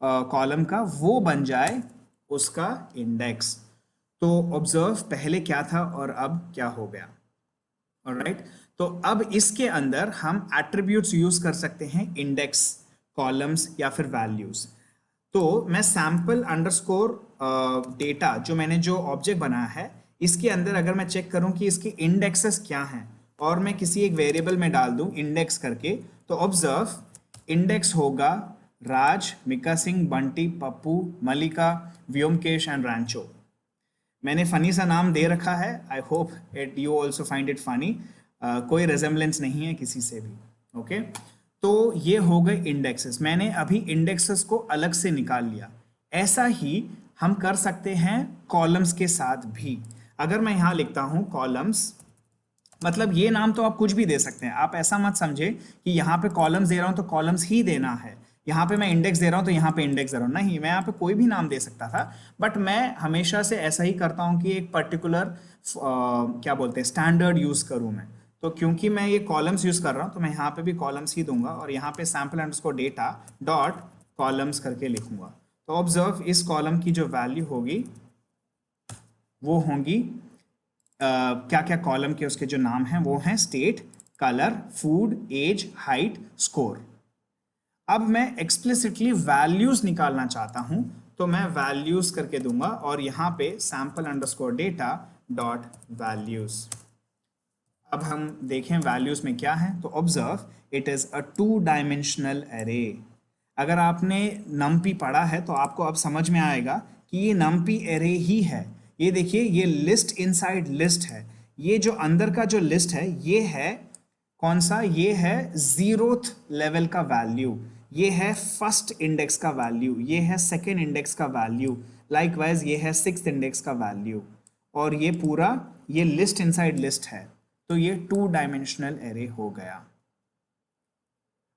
कॉलम का वो बन जाए उसका इंडेक्स। तो ऑब्जर्व पहले क्या था और अब क्या हो गया। ऑलराइट, तो अब इसके अंदर हम एट्रीब्यूट्स यूज कर सकते हैं, इंडेक्स, कॉलम्स या फिर वैल्यूज। तो मैं सैम्पल अंडरस्कोर डेटा जो मैंने जो ऑब्जेक्ट बनाया है, इसके अंदर अगर मैं चेक करूं कि इसके इंडेक्सेस क्या हैं और मैं किसी एक वेरिएबल में डाल दूं इंडेक्स करके, तो ऑब्जर्व इंडेक्स होगा राज, मिक्का सिंह, बंटी, पप्पू, मलिका, व्योमकेश एंड रैंचो। मैंने फनी सा नाम दे रखा है, I hope it you also find it funny. कोई रेजेम्बलेंस नहीं है किसी से भी। ओके, तो ये हो गए इंडेक्सेस। मैंने अभी इंडेक्सेस को अलग से निकाल लिया। ऐसा ही हम कर सकते हैं कॉलम्स के साथ भी। अगर मैं यहाँ लिखता हूँ कॉलम्स, मतलब ये नाम तो आप कुछ भी दे सकते हैं, आप ऐसा मत समझे कि यहाँ पे कॉलम्स दे रहा हूँ तो कॉलम्स ही देना है, यहाँ पे मैं इंडेक्स दे रहा हूँ तो यहाँ पे इंडेक्स दे रहा हूँ, नहीं, मैं यहाँ पे कोई भी नाम दे सकता था। बट मैं हमेशा से ऐसा ही करता हूँ कि एक पर्टिकुलर क्या बोलते हैं स्टैंडर्ड यूज करूँ मैं। तो क्योंकि मैं ये कॉलम्स यूज कर रहा हूँ तो मैं यहाँ पे भी कॉलम्स ही दूंगा और यहाँ पे sample underscore data dot columns करके लिखूंगा। तो ऑब्जर्व इस कॉलम की जो वैल्यू होगी वो होंगी क्या क्या कॉलम के उसके जो नाम हैं वो हैं state, colour, food, age, height, score. अब मैं एक्सप्लिसिटली वैल्यूज निकालना चाहता हूं तो मैं वैल्यूज करके दूंगा और यहां पे sample underscore data dot values. अब हम देखें वैल्यूज में क्या है, तो observe it is a 2 dimensional array. अगर आपने नमपी पढ़ा है तो आपको अब समझ में आएगा कि ये नमपी एरे ही है। ये देखिए, ये लिस्ट इनसाइड लिस्ट है। ये जो अंदर का जो लिस्ट है ये है कौन सा, ये है 0th लेवल का वैल्यू, ये है फर्स्ट इंडेक्स का वैल्यू, ये है सेकेंड इंडेक्स का वैल्यू, लाइकवाइज ये है 6th इंडेक्स का वैल्यू, और ये पूरा ये लिस्ट इनसाइड लिस्ट है। तो ये 2 डायमेंशनल एरे हो गया।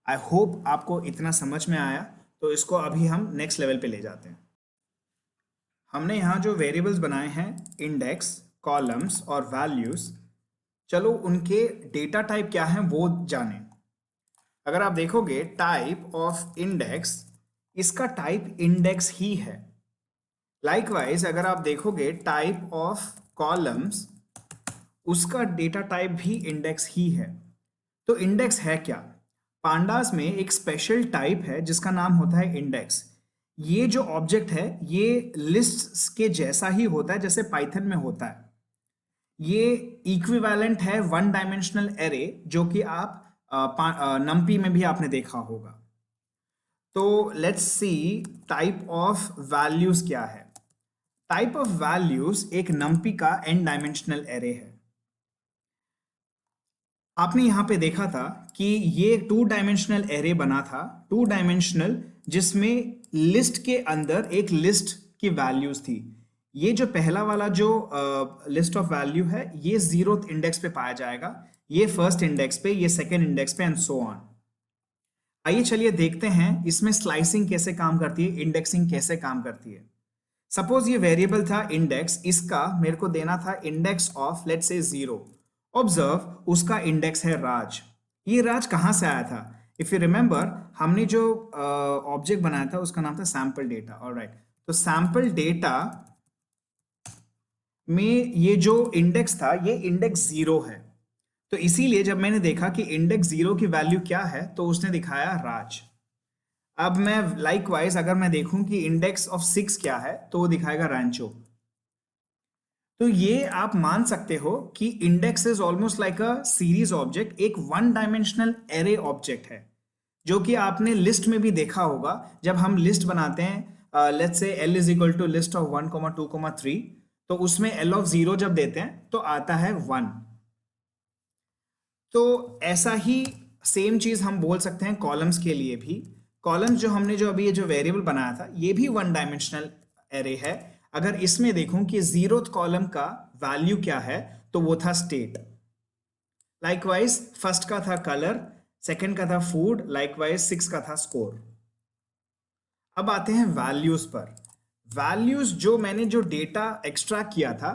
आई होप आपको इतना समझ में आया। तो इसको अभी हम नेक्स्ट लेवल पे ले जाते हैं। हमने यहाँ जो वेरिएबल्स बनाए हैं, इंडेक्स, कॉलम्स और वैल्यूज, चलो उनके डेटा टाइप क्या है वो जानें। अगर आप देखोगे टाइप ऑफ इंडेक्स, इसका टाइप इंडेक्स ही है। लाइकवाइज अगर आप देखोगे टाइप ऑफ कॉलम्स, उसका डेटा टाइप भी इंडेक्स ही है। तो इंडेक्स है क्या? पांडास में एक स्पेशल टाइप है जिसका नाम होता है इंडेक्स। ये जो ऑब्जेक्ट है ये लिस्ट्स के जैसा ही होता है जैसे पाइथन में होता है। ये इक्विवेलेंट है वन डायमेंशनल एरे, जो कि आप नम्पी में भी आपने देखा होगा। तो let's see type of values क्या है। टाइप ऑफ वैल्यूज एक नम्पी का n डायमेंशनल एरे है। आपने यहां पे देखा था कि ये 2 डायमेंशनल एरे बना था, 2 डायमेंशनल, जिसमें लिस्ट के अंदर एक लिस्ट की वैल्यूज थी। ये जो पहला वाला जो लिस्ट ऑफ वैल्यू है ये 0th इंडेक्स पे पाया जाएगा, ये फर्स्ट इंडेक्स पे, ये सेकेंड इंडेक्स पे एंड सो ऑन। आइए चलिए देखते हैं इसमें स्लाइसिंग कैसे काम करती है, इंडेक्सिंग कैसे काम करती है। सपोज ये वेरिएबल था इंडेक्स, इसका मेरे को देना था index of let's say 0। Observe उसका इंडेक्स है राज। ये राज कहां से आया था? इफ यू रिमेंबर हमने जो ऑब्जेक्ट बनाया था उसका नाम था सैंपल डेटा। ऑलराइट, तो सैंपल डेटा में ये जो इंडेक्स था ये इंडेक्स 0 है। तो इसीलिए जब मैंने देखा कि इंडेक्स 0 की वैल्यू क्या है तो उसने दिखाया राज। अब मैं लाइकवाइज अगर मैं देखूं कि इंडेक्स ऑफ 6 क्या है तो वो दिखाएगा रैंचो। तो ये आप मान सकते हो कि index is almost like a series object, एक वन डायमेंशनल एरे ऑब्जेक्ट है, जो कि आपने लिस्ट में भी देखा होगा। जब हम लिस्ट बनाते हैं, let's see L is equal to list of 1, 2, 3, तो उसमें L ऑफ 0 जब देते हैं तो आता है 1। तो ऐसा ही सेम चीज हम बोल सकते हैं कॉलम्स के लिए भी। कॉलम्स जो हमने जो अभी ये जो वेरिएबल बनाया था ये भी वन डायमेंशनल एरे है। अगर इसमें देखूं कि 0th कॉलम का वैल्यू क्या है तो वो था स्टेट। लाइकवाइज फर्स्ट का था कलर, सेकंड का था फूड, लाइकवाइज 6 का था स्कोर। अब आते हैं वैल्यूज पर। वैल्यूज जो मैंने जो डेटा एक्सट्रैक्ट किया था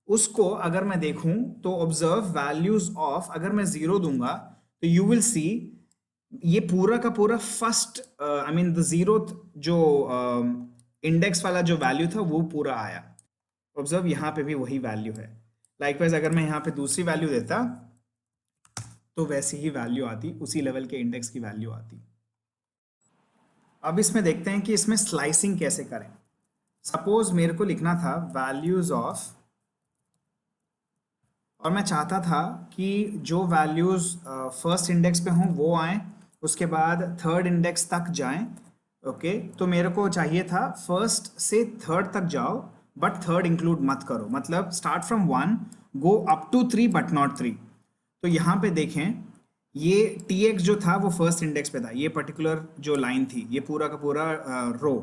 उसको अगर मैं देखूं तो ऑब्जर्व वैल्यूज ऑफ, अगर मैं 0 दूंगा तो यू विल सी ये पूरा का पूरा first I mean the 0th जो इंडेक्स वाला जो वैल्यू था वो पूरा आया। ऑब्जर्व यहाँ पे भी वही वैल्यू है। लाइकवाइज अगर मैं यहाँ पे दूसरी वैल्यू देता तो वैसी ही वैल्यू आती, उसी लेवल के इंडेक्स की वैल्यू आती। अब इसमें देखते हैं कि इसमें स्लाइसिंग कैसे करें। सपोज मेरे को लिखना था वैल्यूज ऑफ, और मैं चाहता था कि जो वैल्यूज फर्स्ट इंडेक्स पे हों वो आए, उसके बाद थर्ड इंडेक्स तक जाएं। ओके, तो मेरे को चाहिए था फर्स्ट से थर्ड तक जाओ बट थर्ड इंक्लूड मत करो, मतलब start from 1 go up to 3 but not 3। तो यहाँ पे देखें ये tx जो था वो फर्स्ट इंडेक्स पे था, ये पर्टिकुलर जो लाइन थी ये पूरा का पूरा रो,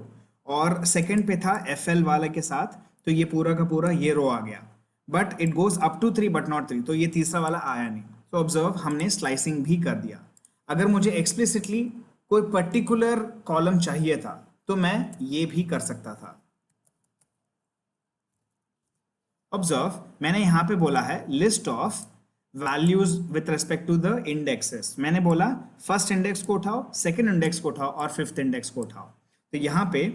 और सेकंड पे था fl वाले के साथ, तो ये पूरा का पूरा ये रो आ गया। But it goes up to 3 but not 3, तो ये तीसरा वाला आया नहीं। तो ऑब्जर्व हमने स्लाइसिंग भी कर दिया। अगर मुझे एक्सप्लिसिटली कोई पर्टिकुलर कॉलम चाहिए था तो मैं ये भी कर सकता था। ऑब्जर्व मैंने यहां पे बोला है list of values with respect to the indexes. मैंने बोला फर्स्ट इंडेक्स को उठाओ, सेकंड इंडेक्स को उठाओ और फिफ्थ इंडेक्स को उठाओ। तो यहाँ पे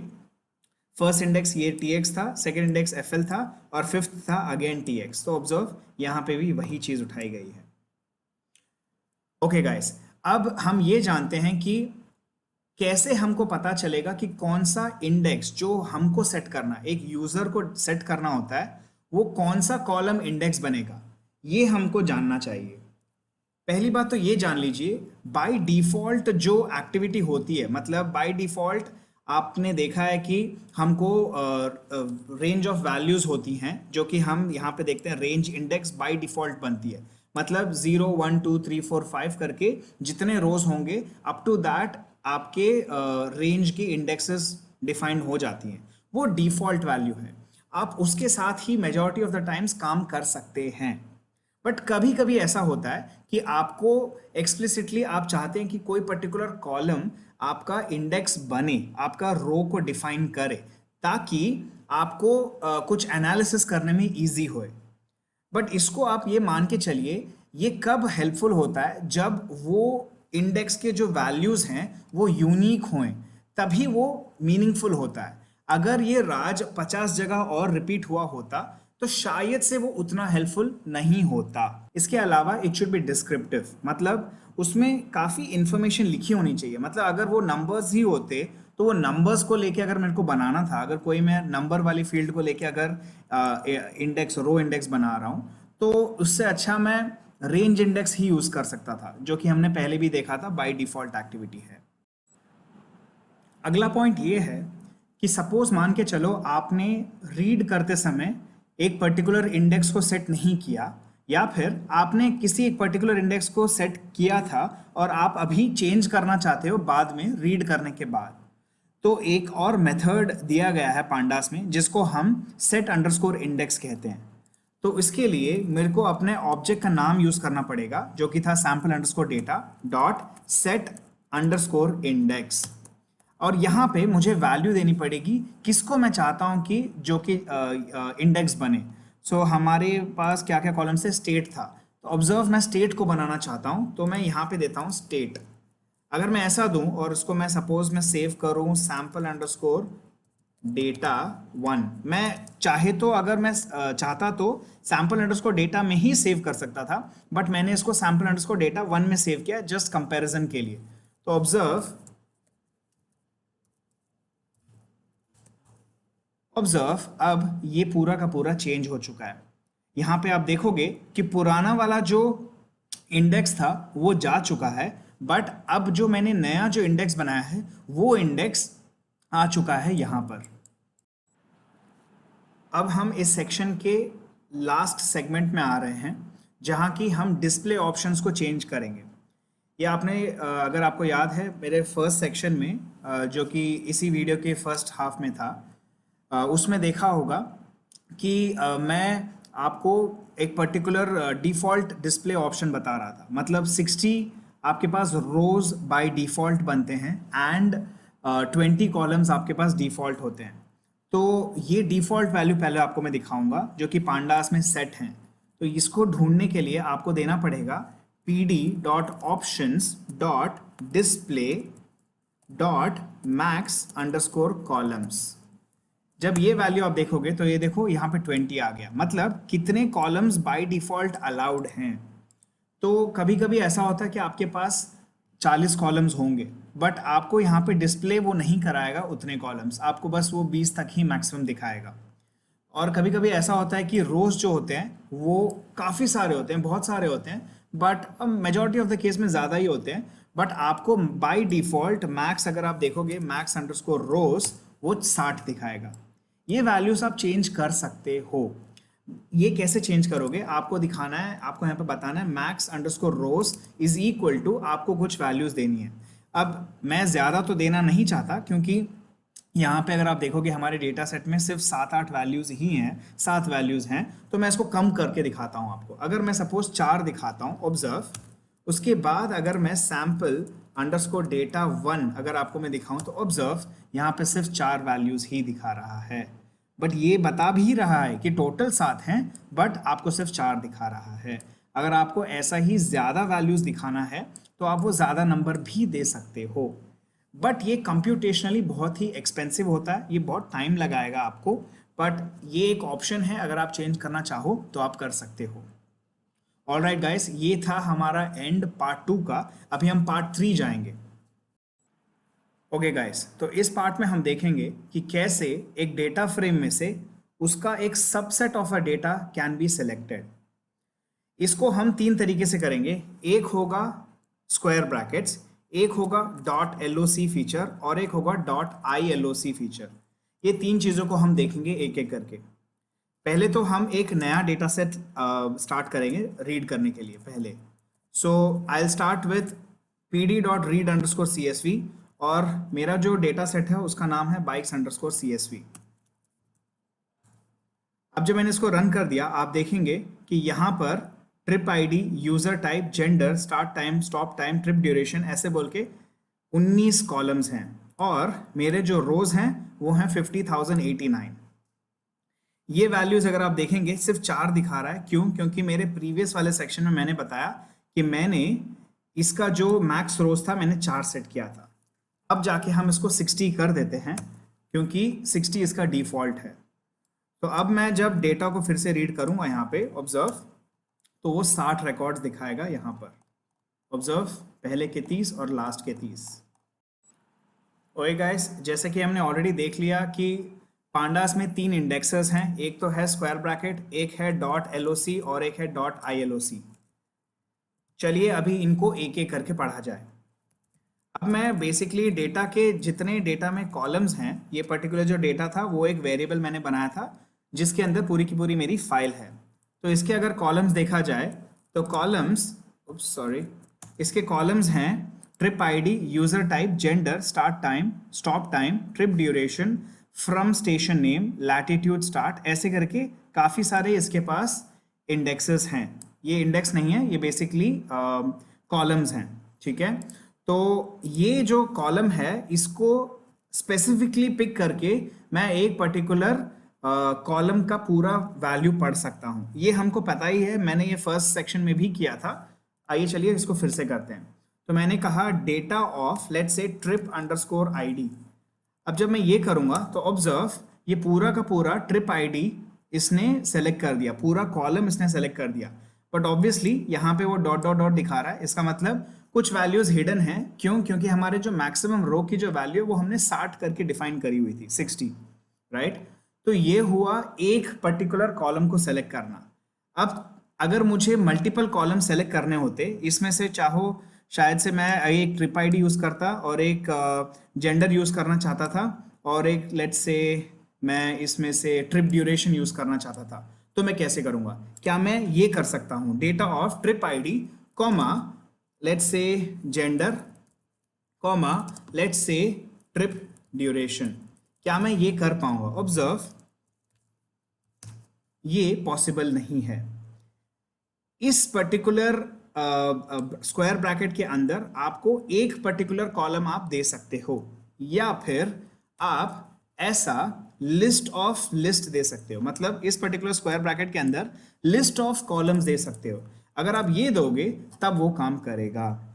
फर्स्ट इंडेक्स ये tx था, सेकंड इंडेक्स fl था और फिफ्थ था अगेन tx। तो ऑब्जर्व यहाँ पे भी वही चीज उठाई गई है। ओके गाइस, अब हम ये जानते हैं कि कैसे हमको पता चलेगा कि कौन सा इंडेक्स जो हमको सेट करना, एक यूजर को सेट करना होता है, वो कौन सा कॉलम इंडेक्स बनेगा, ये हमको जानना चाहिए। पहली बात तो ये जान लीजिए बाय डिफॉल्ट जो एक्टिविटी होती है, मतलब बाय डिफॉल्ट आपने देखा है कि हमको रेंज ऑफ वैल्यूज होती हैं जो कि हम यहाँ पे देखते हैं रेंज इंडेक्स बाय डिफॉल्ट बनती है। मतलब 0 1 2 3 4 5 करके जितने रोज होंगे अप टू दैट आपके रेंज की इंडेक्सेस डिफाइंड हो जाती हैं, वो डिफॉल्ट वैल्यू है। आप उसके साथ ही मेजॉरिटी ऑफ द टाइम्स काम कर सकते हैं। बट कभी कभी ऐसा होता है कि आपको एक्सप्लिसिटली आप चाहते हैं कि कोई पर्टिकुलर कॉलम आपका इंडेक्स बने, आपका रो को डिफाइन करे, ताकि आपको कुछ एनालिसिस करने में इजी होए। बट इसको आप ये मान के चलिए, ये कब हेल्पफुल होता है, जब वो इंडेक्स के जो वैल्यूज हैं वो यूनिक हों, तभी वो मीनिंगफुल होता है। अगर ये राज 50 जगह और रिपीट हुआ होता तो शायद से वो उतना हेल्पफुल नहीं होता। इसके अलावा इट शुड बी डिस्क्रिप्टिव, मतलब उसमें काफ़ी इंफॉर्मेशन लिखी होनी चाहिए। मतलब अगर वो नंबर्स ही होते तो वो नंबर्स को लेके अगर मेरे को बनाना था, अगर कोई मैं नंबर वाली फील्ड को लेके अगर इंडेक्स रो इंडेक्स बना रहा हूँ, तो उससे अच्छा मैं रेंज इंडेक्स ही यूज़ कर सकता था, जो कि हमने पहले भी देखा था बाय डिफ़ॉल्ट एक्टिविटी है। अगला पॉइंट ये है कि सपोज मान के चलो आपने रीड करते समय एक पर्टिकुलर इंडेक्स को सेट नहीं किया, या फिर आपने किसी एक पर्टिकुलर इंडेक्स को सेट किया था और आप अभी चेंज करना चाहते हो बाद में रीड करने के बाद। तो एक और मेथड दिया गया है पांडास में जिसको हम सेट अंडरस्कोर इंडेक्स कहते हैं। तो इसके लिए मेरे को अपने ऑब्जेक्ट का नाम यूज करना पड़ेगा, जो कि था sample underscore data dot set underscore index. और यहाँ पे मुझे वैल्यू देनी पड़ेगी किसको मैं चाहता हूँ कि जो कि इंडेक्स बने। सो हमारे पास क्या क्या कॉलम से स्टेट था, तो ऑब्जर्व मैं स्टेट को बनाना चाहता हूँ, तो मैं यहाँ पे देता हूँ स्टेट। अगर मैं ऐसा दूं और उसको मैं सपोज मैं सेव करूं सैंपल अंडरस्कोर डेटा 1, मैं चाहे तो अगर मैं चाहता तो सैंपल अंडरस्कोर डेटा में ही सेव कर सकता था, बट मैंने इसको सैंपल अंडरस्कोर डेटा 1 में सेव किया जस्ट कंपैरिजन के लिए। तो ऑब्जर्व अब ये पूरा का पूरा चेंज हो चुका है। यहाँ पे आप देखोगे कि पुराना वाला जो इंडेक्स था वो जा चुका है, बट अब जो मैंने नया जो इंडेक्स बनाया है वो इंडेक्स आ चुका है यहाँ पर। अब हम इस सेक्शन के लास्ट सेगमेंट में आ रहे हैं, जहाँ की हम डिस्प्ले ऑप्शंस को चेंज करेंगे। ये आपने अगर आपको याद है मेरे फर्स्ट सेक्शन में जो कि इसी वीडियो के फर्स्ट हाफ में था, उसमें देखा होगा कि मैं आपको एक पर्टिकुलर डिफ़ॉल्ट डिस्प्ले ऑप्शन बता रहा था। मतलब 60 आपके पास रोज बाय डिफ़ॉल्ट बनते हैं एंड 20 कॉलम्स आपके पास डिफ़ॉल्ट होते हैं। तो ये डिफ़ॉल्ट वैल्यू पहले आपको मैं दिखाऊंगा जो कि पांडास में सेट हैं। तो इसको ढूंढने के लिए आपको देना पड़ेगा pd.options.display.max_columns। जब ये वैल्यू आप देखोगे तो ये देखो यहाँ पे 20 आ गया, मतलब कितने कॉलम्स बाय डिफ़ॉल्ट अलाउड हैं। तो कभी कभी ऐसा होता है कि आपके पास 40 कॉलम्स होंगे, बट आपको यहाँ पे डिस्प्ले वो नहीं कराएगा उतने कॉलम्स, आपको बस वो 20 तक ही मैक्सिमम दिखाएगा। और कभी कभी ऐसा होता है कि रोज जो होते हैं वो काफ़ी सारे होते हैं, बहुत सारे होते हैं, but majority of the case में ज़्यादा ही होते हैं। बट आपको बाय डिफ़ॉल्ट मैक्स, अगर आप देखोगे मैक्स अंडरस्कोर रोज, वो 60 दिखाएगा। ये वैल्यूज आप चेंज कर सकते हो। ये कैसे चेंज करोगे, आपको दिखाना है, आपको यहाँ पे बताना है max underscore rows is equal to, आपको कुछ वैल्यूज देनी है। अब मैं ज़्यादा तो देना नहीं चाहता, क्योंकि यहाँ पे अगर आप देखोगे हमारे डेटा सेट में सिर्फ 7-8 वैल्यूज ही हैं, 7 वैल्यूज हैं। तो मैं इसको कम करके दिखाता हूँ आपको। अगर मैं सपोज 4 दिखाता हूँ, ऑब्जर्व, उसके बाद अगर मैं सैंपल अंडरस्कोर डेटा 1 अगर आपको मैं दिखाऊं, तो ऑब्जर्व यहाँ पे सिर्फ 4 वैल्यूज ही दिखा रहा है। बट ये बता भी रहा है कि टोटल 7 हैं, बट आपको सिर्फ 4 दिखा रहा है। अगर आपको ऐसा ही ज़्यादा वैल्यूज दिखाना है तो आप वो ज़्यादा नंबर भी दे सकते हो, बट ये कंप्यूटेशनली बहुत ही एक्सपेंसिव होता है, ये बहुत टाइम लगाएगा आपको। बट ये एक ऑप्शन है, अगर आप चेंज करना चाहो तो आप कर सकते हो। ऑलराइट गाइस, ये था हमारा एंड पार्ट 2 का। अभी हम पार्ट 3 जाएंगे। ओके गाइस, तो इस पार्ट में हम देखेंगे कि कैसे एक डेटा फ्रेम में से उसका एक subset of a data can be selected. इसको हम 3 तरीके से करेंगे। एक होगा स्क्वायर ब्रैकेट्स, एक होगा डॉट एलओसी फीचर, और एक होगा डॉट ILOC फीचर। ये 3 चीज़ों को हम देखेंगे एक एक करके। पहले तो हम एक नया डेटा सेट स्टार्ट करेंगे रीड करने के लिए पहले। So I will start with pd.read_csv, और मेरा जो डेटा सेट है उसका नाम है bikes_csv। अब जब मैंने इसको रन कर दिया, आप देखेंगे कि यहाँ पर trip ID, user type, gender, start time, stop time, trip duration, ऐसे बोल के 19 कॉलम्स हैं और मेरे जो रोज हैं वो हैं 50,089। ये वैल्यूज अगर आप देखेंगे सिर्फ 4 दिखा रहा है, क्यों? क्योंकि मेरे प्रीवियस वाले सेक्शन में मैंने बताया कि मैंने इसका जो मैक्स रोज था मैंने 4 सेट किया था। अब जाके हम इसको 60 कर देते हैं क्योंकि 60 इसका डिफॉल्ट है। तो अब मैं जब डेटा को फिर से रीड करूंगा यहाँ पे ऑब्जर्व, तो वो 60 रिकॉर्ड्स दिखाएगा यहाँ पर। ऑब्जर्व, पहले के 30 और लास्ट के 30। ओए गाइस, जैसे कि हमने ऑलरेडी देख लिया कि पांडास में 3 इंडेक्सेस हैं, एक तो है स्क्वायर ब्रैकेट, एक है .loc और एक है .iloc। चलिए अभी इनको एक एक करके पढ़ा जाए। अब मैं बेसिकली डेटा के जितने डेटा में कॉलम्स हैं, ये पर्टिकुलर जो डेटा था वो एक वेरिएबल मैंने बनाया था जिसके अंदर पूरी की पूरी मेरी फाइल है। तो इसके अगर कॉलम्स देखा जाए तो कॉलम्स, इसके कॉलम्स हैं trip ID, user type, gender, start time, stop time, trip duration, from station name, latitude, start, ऐसे करके काफ़ी सारे इसके पास इंडेक्सेस हैं। ये इंडेक्स नहीं है, ये बेसिकली कॉलम्स हैं, ठीक है। तो ये जो कॉलम है इसको स्पेसिफिकली पिक करके मैं एक पर्टिकुलर कॉलम का पूरा वैल्यू पढ़ सकता हूँ। ये हमको पता ही है, मैंने ये फर्स्ट सेक्शन में भी किया था। आइए चलिए इसको फिर से करते हैं। तो मैंने कहा data of let's say trip underscore ID. अब जब मैं ये करूँगा तो ऑब्जर्व, ये पूरा का पूरा ट्रिप आईडी इसने सेलेक्ट कर दिया, पूरा कॉलम इसने सेलेक्ट कर दिया। बट ऑब्वियसली यहाँ पे वो डॉट डॉट डॉट दिखा रहा है, इसका मतलब कुछ वैल्यूज हिडन हैं। क्यों? क्योंकि हमारे जो मैक्सिमम रो की जो वैल्यू है वो हमने 60 करके डिफाइन करी हुई थी, 60, राइट। तो ये हुआ एक पर्टिकुलर कॉलम को सेलेक्ट करना। अब अगर मुझे मल्टीपल कॉलम सेलेक्ट करने होते, इसमें से चाहो शायद से मैं एक ट्रिप आईडी यूज करता और एक जेंडर यूज करना चाहता था और एक लेट्स से मैं इसमें से ट्रिप ड्यूरेशन यूज करना चाहता था, तो मैं कैसे करूंगा? क्या मैं ये कर सकता हूं, data of trip ID comma let's say gender comma let's say trip duration, क्या मैं ये कर पाऊंगा? ऑब्जर्व, ये पॉसिबल नहीं है। इस पर्टिकुलर स्क्वायर ब्रैकेट के अंदर आपको एक पर्टिकुलर कॉलम आप दे सकते हो या फिर आप ऐसा लिस्ट ऑफ लिस्ट दे सकते हो, मतलब इस पर्टिकुलर स्क्वायर ब्रैकेट के अंदर लिस्ट ऑफ कॉलम्स दे सकते हो। अगर आप ये दोगे तब वो काम करेगा।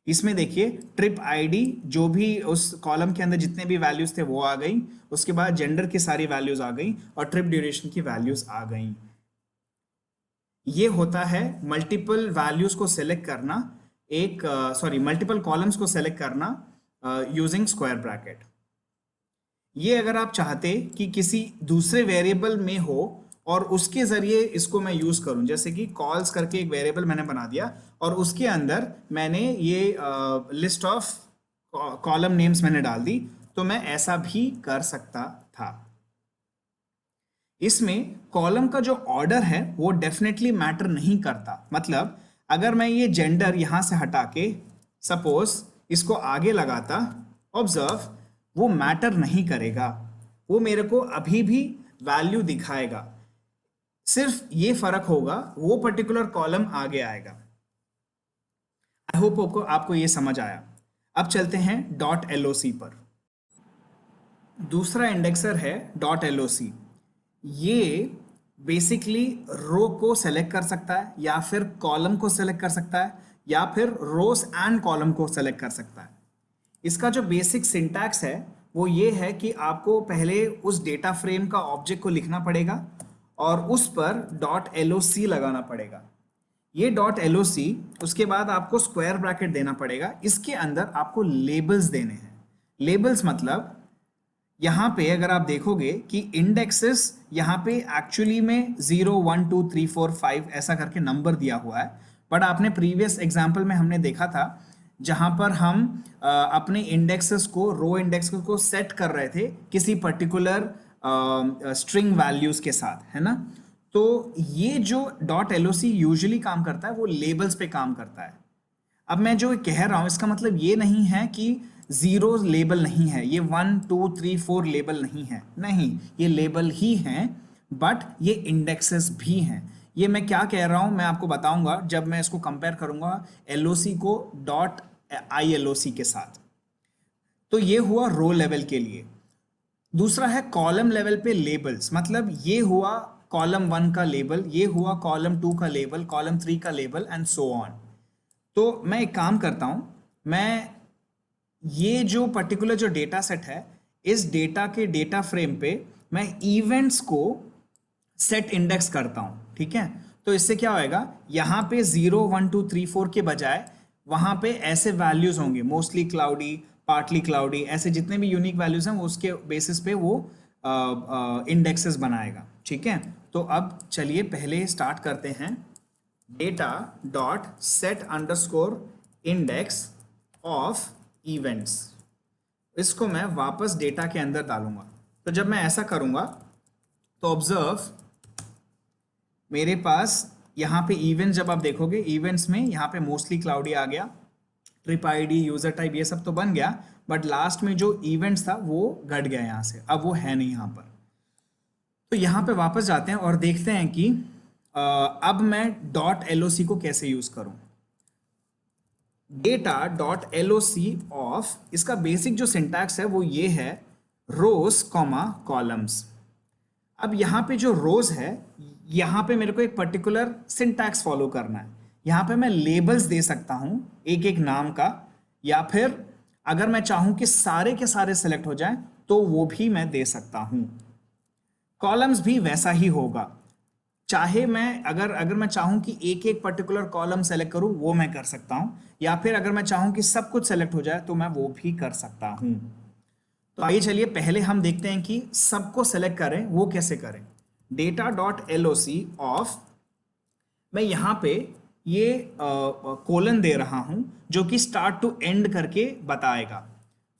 इसमें देखिए ट्रिप आईडी जो भी उस कॉलम के अंदर जितने भी वैल्यूज थे वो आ गई, उसके बाद जेंडर की सारी वैल्यूज आ गई और ट्रिप ड्यूरेशन की वैल्यूज आ गई। ये होता है मल्टीपल वैल्यूज को सेलेक्ट करना, मल्टीपल कॉलम्स को सेलेक्ट करना यूजिंग स्क्वायर ब्रैकेट। ये अगर आप चाहते कि किसी दूसरे वेरिएबल में हो और उसके जरिए इसको मैं यूज करूं, जैसे कि कॉल्स करके एक वेरिएबल मैंने बना दिया और उसके अंदर मैंने ये लिस्ट ऑफ कॉलम नेम्स मैंने डाल दी, तो मैं ऐसा भी कर सकता था। इसमें कॉलम का जो ऑर्डर है वो डेफिनेटली मैटर नहीं करता। मतलब अगर मैं ये जेंडर यहां से हटा के सपोज इसको आगे लगाता, ऑब्जर्व, वो मैटर नहीं करेगा, वो मेरे को अभी भी वैल्यू दिखाएगा। सिर्फ ये फर्क होगा, वो पर्टिकुलर कॉलम आगे आएगा। आई होप आपको ये समझ आया। अब चलते हैं .loc पर। दूसरा इंडेक्सर है .loc। ये बेसिकली रो को सेलेक्ट कर सकता है या फिर कॉलम को सेलेक्ट कर सकता है या फिर रोज एंड कॉलम को सेलेक्ट कर सकता है। इसका जो बेसिक सिंटैक्स है वो ये है कि आपको पहले उस डेटा फ्रेम का ऑब्जेक्ट को लिखना पड़ेगा और उस पर .loc लगाना पड़ेगा। ये .loc, उसके बाद आपको स्क्वायर ब्रैकेट देना पड़ेगा। इसके अंदर आपको लेबल्स देने हैं। लेबल्स मतलब यहाँ पे अगर आप देखोगे कि इंडेक्सेस यहाँ पे एक्चुअली में 0 1 2 3 4 5 ऐसा करके नंबर दिया हुआ है, बट आपने प्रीवियस एग्जाम्पल में हमने देखा था जहाँ पर हम अपने इंडेक्सेस को, रो इंडेक्सेस को सेट कर रहे थे किसी पर्टिकुलर स्ट्रिंग वैल्यूज के साथ, है ना। तो ये जो .loc यूजुअली काम करता है वो लेबल्स पे काम करता है। अब मैं जो कह रहा हूँ इसका मतलब ये नहीं है कि 0 लेबल नहीं है, ये 1 2 3 4 लेबल नहीं है, नहीं, ये लेबल ही हैं, बट ये इंडेक्सेस भी हैं। ये मैं क्या कह रहा हूं मैं आपको बताऊंगा जब मैं इसको कंपेयर करूंगा LOC co dot I LOC के साथ। तो ये हुआ रो लेवल के लिए। दूसरा है कॉलम लेवल पे लेबल्स, मतलब ये हुआ कॉलम 1 का लेबल, ये हुआ कॉलम 2 का लेबल, कॉलम 3 का लेबल एंड सो ऑन। तो मैं एक काम करता हूं, मैं ये जो पर्टिकुलर जो डेटा सेट है, इस डेटा के डेटा फ्रेम पे मैं इवेंट्स को सेट इंडेक्स करता हूं, ठीक है। तो इससे क्या होएगा, यहां पे 0 1 2 3 4 के बजाय वहां पे ऐसे वैल्यूज होंगे, मोस्टली क्लाउडी, पार्टली क्लाउडी, ऐसे जितने भी यूनिक वैल्यूज हैं उसके बेसिस पे वो इंडेक्सेस बनाएगा, ठीक है। तो अब चलिए पहले स्टार्ट करते हैं data dot set underscore index of events. इसको मैं वापस डेटा के अंदर डालूंगा। तो जब मैं ऐसा करूंगा तो ऑब्जर्व मेरे पास यहाँ पे इवेंट्स, जब आप देखोगे इवेंट्स में यहाँ पे मोस्टली क्लाउडी आ गया, ट्रिप आईडी, यूजर टाइप, ये सब तो बन गया, बट लास्ट में जो इवेंट्स था वो घट गया यहाँ से, अब वो है नहीं यहाँ पर। तो यहाँ पे वापस जाते हैं और देखते हैं कि अब मैं डॉट एलओसी को कैसे यूज करूं। डेटा डॉट एलओसी ऑफ, इसका बेसिक जो सिंटैक्स है वो ये है, रोज कॉमा कॉलम्स। अब यहाँ पे जो रोज है, यहाँ पे मेरे को एक पर्टिकुलर सिंटैक्स फॉलो करना है। यहाँ पे मैं लेबल्स दे सकता हूँ एक एक नाम का, या फिर अगर मैं चाहूँ कि सारे के सारे सेलेक्ट हो जाएं तो वो भी मैं दे सकता हूँ। कॉलम्स भी वैसा ही होगा, चाहे मैं अगर मैं चाहूँ कि एक एक पर्टिकुलर कॉलम सेलेक्ट करूँ वो मैं कर सकता हूँ, या फिर अगर मैं चाहूँ कि सब कुछ सेलेक्ट हो जाए तो मैं वो भी कर सकता हूँ। तो आइए चलिए पहले हम देखते हैं कि सबको सेलेक्ट करें वो कैसे करें। डेटा डॉट एलओसी ऑफ, मैं यहाँ पे ये कोलन दे रहा हूं जो कि स्टार्ट टू एंड करके बताएगा,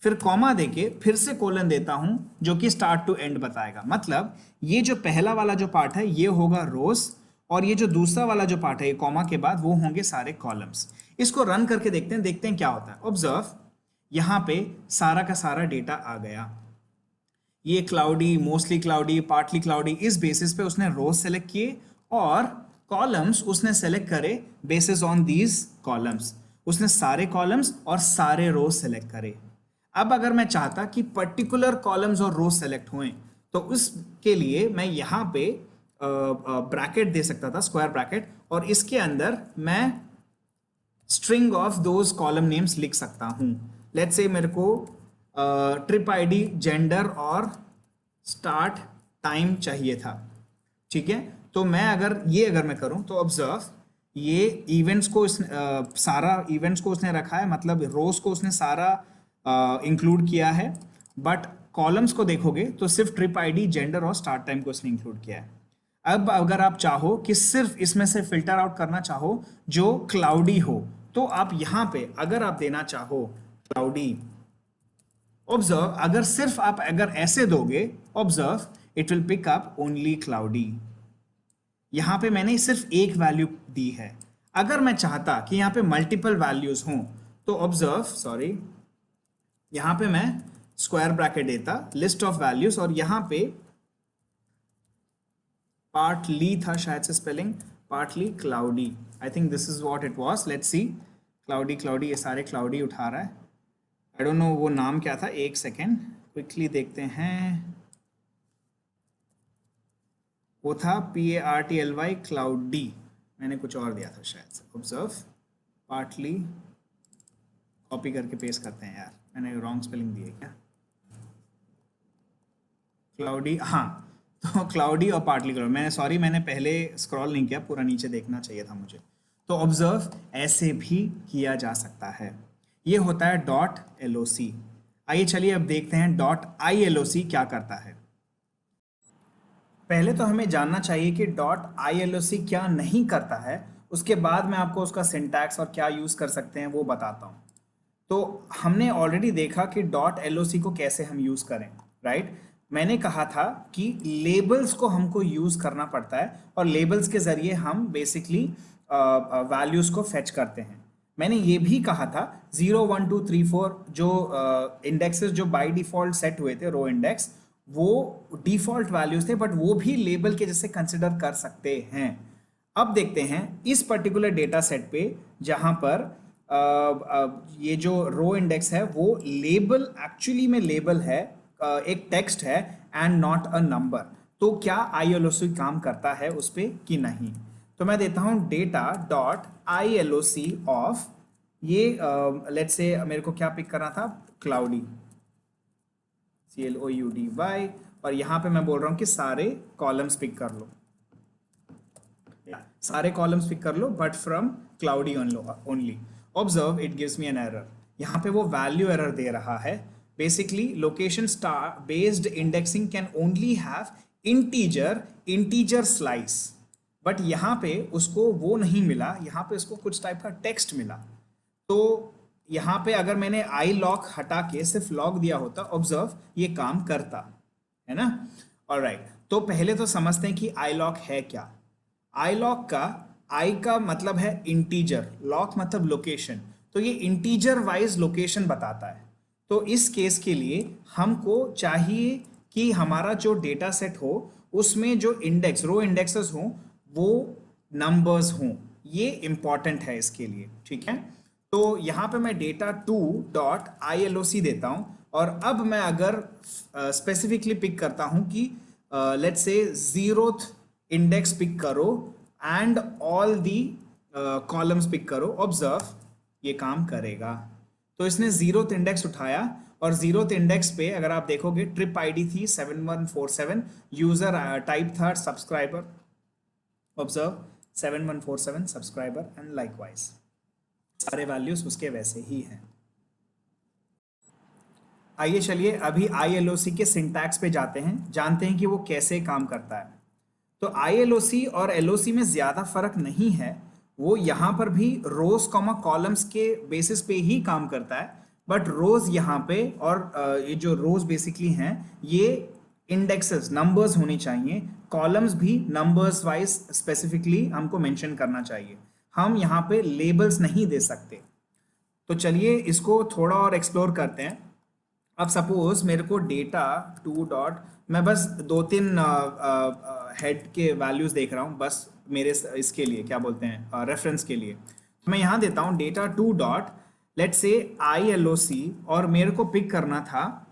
फिर कॉमा देके फिर से कोलन देता हूं जो कि स्टार्ट टू एंड बताएगा। मतलब ये जो पहला वाला जो पार्ट है ये होगा रोज, और ये जो दूसरा वाला जो पार्ट है ये कॉमा के बाद वो होंगे सारे कॉलम्स। इसको रन करके देखते हैं क्या होता है। ऑब्जर्व, यहाँ पे सारा का सारा डेटा आ गया, ये cloudy, mostly cloudy, partly cloudy, इस बेसिस पे उसने रोज सेलेक्ट किए, और कॉलम्स उसने सेलेक्ट करे बेसिस ऑन दीज कॉलम्स, उसने सारे कॉलम्स और सारे रोज सेलेक्ट करे। अब अगर मैं चाहता कि पर्टिकुलर कॉलम्स और रोज सेलेक्ट हुए तो उसके लिए मैं यहाँ पे ब्रैकेट दे सकता था, स्क्वायर ब्रैकेट, और इसके अंदर मैं string of those column names लिख सकता हूँ। लेट्स से मेरे को ट्रिप आईडी, जेंडर और स्टार्ट टाइम चाहिए था, ठीक है। तो मैं अगर मैं करूं तो ऑब्जर्व, ये इवेंट्स को सारा इवेंट्स को उसने रखा है, मतलब रोज को उसने सारा इंक्लूड किया है, बट कॉलम्स को देखोगे तो सिर्फ ट्रिप आईडी, जेंडर और स्टार्ट टाइम को उसने इंक्लूड किया है। अब अगर आप चाहो कि सिर्फ इसमें से फिल्टर आउट करना चाहो जो क्लाउडी हो, तो आप यहाँ पे अगर आप देना चाहो क्लाउडी, ऑब्जर्व अगर ऐसे दोगे, observe it will pick up only cloudy. यहां पे मैंने सिर्फ एक वैल्यू दी है। अगर मैं चाहता कि यहां पे मल्टीपल वैल्यूज हों तो ऑब्जर्व, यहां पे मैं स्क्वायर ब्रैकेट देता, लिस्ट ऑफ वैल्यूज, और यहां पे पार्टली था शायद से spelling, partly cloudy, I think this is what it was. Let's see, cloudy, ये सारे क्लाउडी उठा रहा है, आई डोंट नो वो नाम क्या था, एक सेकेंड क्विकली देखते हैं। वो था PARTLY क्लाउडी, मैंने कुछ और दिया था शायद से। ऑब्जर्व, पार्टली, कॉपी करके पेस्ट करते हैं यार, मैंने रॉन्ग स्पेलिंग दी है क्या, क्लाउडी, हाँ। तो क्लाउडी और पार्टली क्लाउडी, मैंने पहले स्क्रॉल नहीं किया, पूरा नीचे देखना चाहिए था मुझे। तो ऑब्जर्व, ऐसे भी किया जा सकता है। ये होता है डॉट एलओसी। आइए चलिए अब देखते हैं डॉट आई एलओसी क्या करता है। पहले तो हमें जानना चाहिए कि डॉट आई एलओसी क्या नहीं करता है, उसके बाद मैं आपको उसका सिंटैक्स और क्या यूज़ कर सकते हैं वो बताता हूँ। तो हमने ऑलरेडी देखा कि डॉट एलओसी को कैसे हम यूज़ करें, राइट। मैंने कहा था कि लेबल्स को हमको यूज़ करना पड़ता है, और लेबल्स के ज़रिए हम बेसिकली वैल्यूज़ को फेच करते हैं। मैंने ये भी कहा था 0 1 2 3 4 जो इंडेक्सेस जो बाय डिफ़ॉल्ट सेट हुए थे, रो इंडेक्स, वो डिफ़ॉल्ट वैल्यूज थे, बट वो भी लेबल के जैसे कंसिडर कर सकते हैं। अब देखते हैं इस पर्टिकुलर डेटा सेट पे जहां पर ये जो रो इंडेक्स है वो लेबल एक्चुअली में लेबल है, एक टेक्स्ट है एंड नॉट अ नंबर। तो क्या ILOC काम करता है उस पे कि नहीं? तो मैं देता हूं डेटा डॉट ILOC ऑफ ये लेट्स से मेरे को क्या पिक करना था, क्लाउडी, CLOUDY, और यहाँ पे मैं बोल रहा हूँ कि सारे कॉलम्स पिक कर लो, सारे कॉलम्स पिक कर लो but from cloudy only. Observe it gives me an error. यहाँ पे वो वैल्यू एरर दे रहा है। Basically location star based indexing can only have integer slice, but यहाँ पे उसको वो नहीं मिला, यहाँ पे उसको कुछ टाइप का टेक्स्ट मिला। तो यहाँ पे अगर मैंने आई लॉक हटा के सिर्फ लॉक दिया होता, ऑब्जर्व ये काम करता है ना। ऑलराइट, तो पहले तो समझते हैं कि आई लॉक है क्या। आई लॉक का आई का मतलब है इंटीजर, लॉक मतलब लोकेशन, तो ये इंटीजर वाइज लोकेशन बताता है। तो इस केस के लिए हमको चाहिए कि हमारा जो डेटा सेट हो उसमें जो इंडेक्स रो इंडेक्सेस हो वो नंबर्स हों, ये इंपॉर्टेंट है इसके लिए, ठीक है। तो यहाँ पे मैं डेटा 2 डॉट ILOC देता हूँ, और अब मैं अगर स्पेसिफिकली पिक करता हूँ कि let's say 0th index pick करो and all the columns pick करो, ऑब्जर्व ये काम करेगा। तो इसने 0th इंडेक्स उठाया, और 0th इंडेक्स पे अगर आप देखोगे ट्रिप ID थी 7147, यूजर टाइप था subscriber, observe 7147 subscriber and likewise सारे वैल्यूज उसके वैसे ही हैं। आइए चलिए अभी ILOC के सिंटैक्स पे जाते हैं, जानते हैं कि वो कैसे काम करता है। तो ILOC और LOC में ज़्यादा फर्क नहीं है, वो यहाँ पर भी रोज कॉमा कॉलम्स के बेसिस पे ही काम करता है, बट रोज यहाँ पे और ये जो रोज बेसिकली हैं ये इंडेक्सेस नंबर्स होनी चाहिए, कॉलम्स भी नंबर्स वाइज स्पेसिफिकली हमको मेंशन करना चाहिए, हम यहाँ पे लेबल्स नहीं दे सकते। तो चलिए इसको थोड़ा और एक्सप्लोर करते हैं। अब सपोज मेरे को डेटा 2 डॉट, मैं बस 2-3 हेड के वैल्यूज देख रहा हूँ बस मेरे इसके लिए क्या बोलते हैं रेफरेंस के लिए। तो मैं यहाँ देता हूँ data 2 dot let's say ILOC, और मेरे को पिक करना था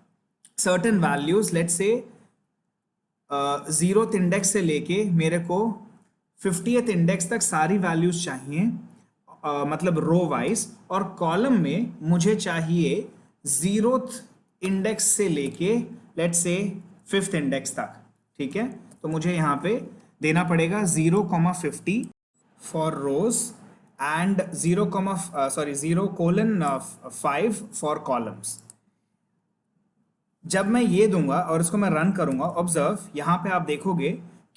certain values, let's say 0th index से लेके मेरे को 50th इंडेक्स तक सारी वैल्यूज चाहिए, मतलब रो वाइज, और कॉलम में मुझे चाहिए 0th इंडेक्स से लेके लेट्स से 5th इंडेक्स तक, ठीक है। तो मुझे यहाँ पे देना पड़ेगा 0,50 for rows and 0,5 for columns. जब मैं ये दूंगा और इसको मैं रन करूंगा, ऑब्जर्व यहाँ पे आप देखोगे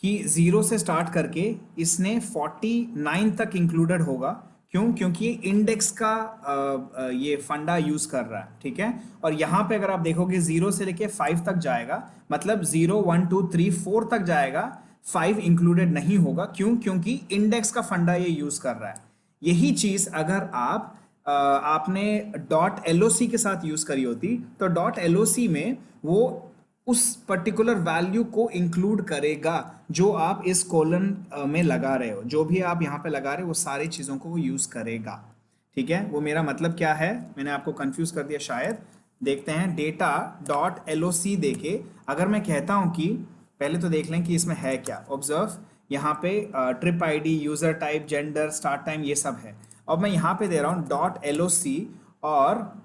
कि 0 से स्टार्ट करके इसने 49 तक इंक्लूडेड होगा। क्यों? क्योंकि ये इंडेक्स का ये फंडा यूज कर रहा है, ठीक है। और यहाँ पे अगर आप देखोगे 0 से लेके 5 तक जाएगा, मतलब 0, 1, 2, 3, 4 तक जाएगा, 5 इंक्लूडेड नहीं होगा। क्यों? क्योंकि इंडेक्स का फंडा ये यूज कर रहा है। यही चीज अगर आपने .LOC के साथ यूज करी होती तो .LOC में वो उस पर्टिकुलर वैल्यू को इंक्लूड करेगा जो आप इस कॉलन में लगा रहे हो, जो भी आप यहाँ पे लगा रहे हो वो सारी चीज़ों को वो यूज़ करेगा, ठीक है। वो मेरा मतलब क्या है, मैंने आपको कंफ्यूज कर दिया शायद। देखते हैं डेटा .LOC देके अगर मैं कहता हूँ कि पहले तो देख लें कि इसमें है क्या। ऑब्जर्व यहाँ पे trip ID, user type, gender, start time, ये सब है। अब मैं यहाँ पे दे रहा हूँ .LOC, और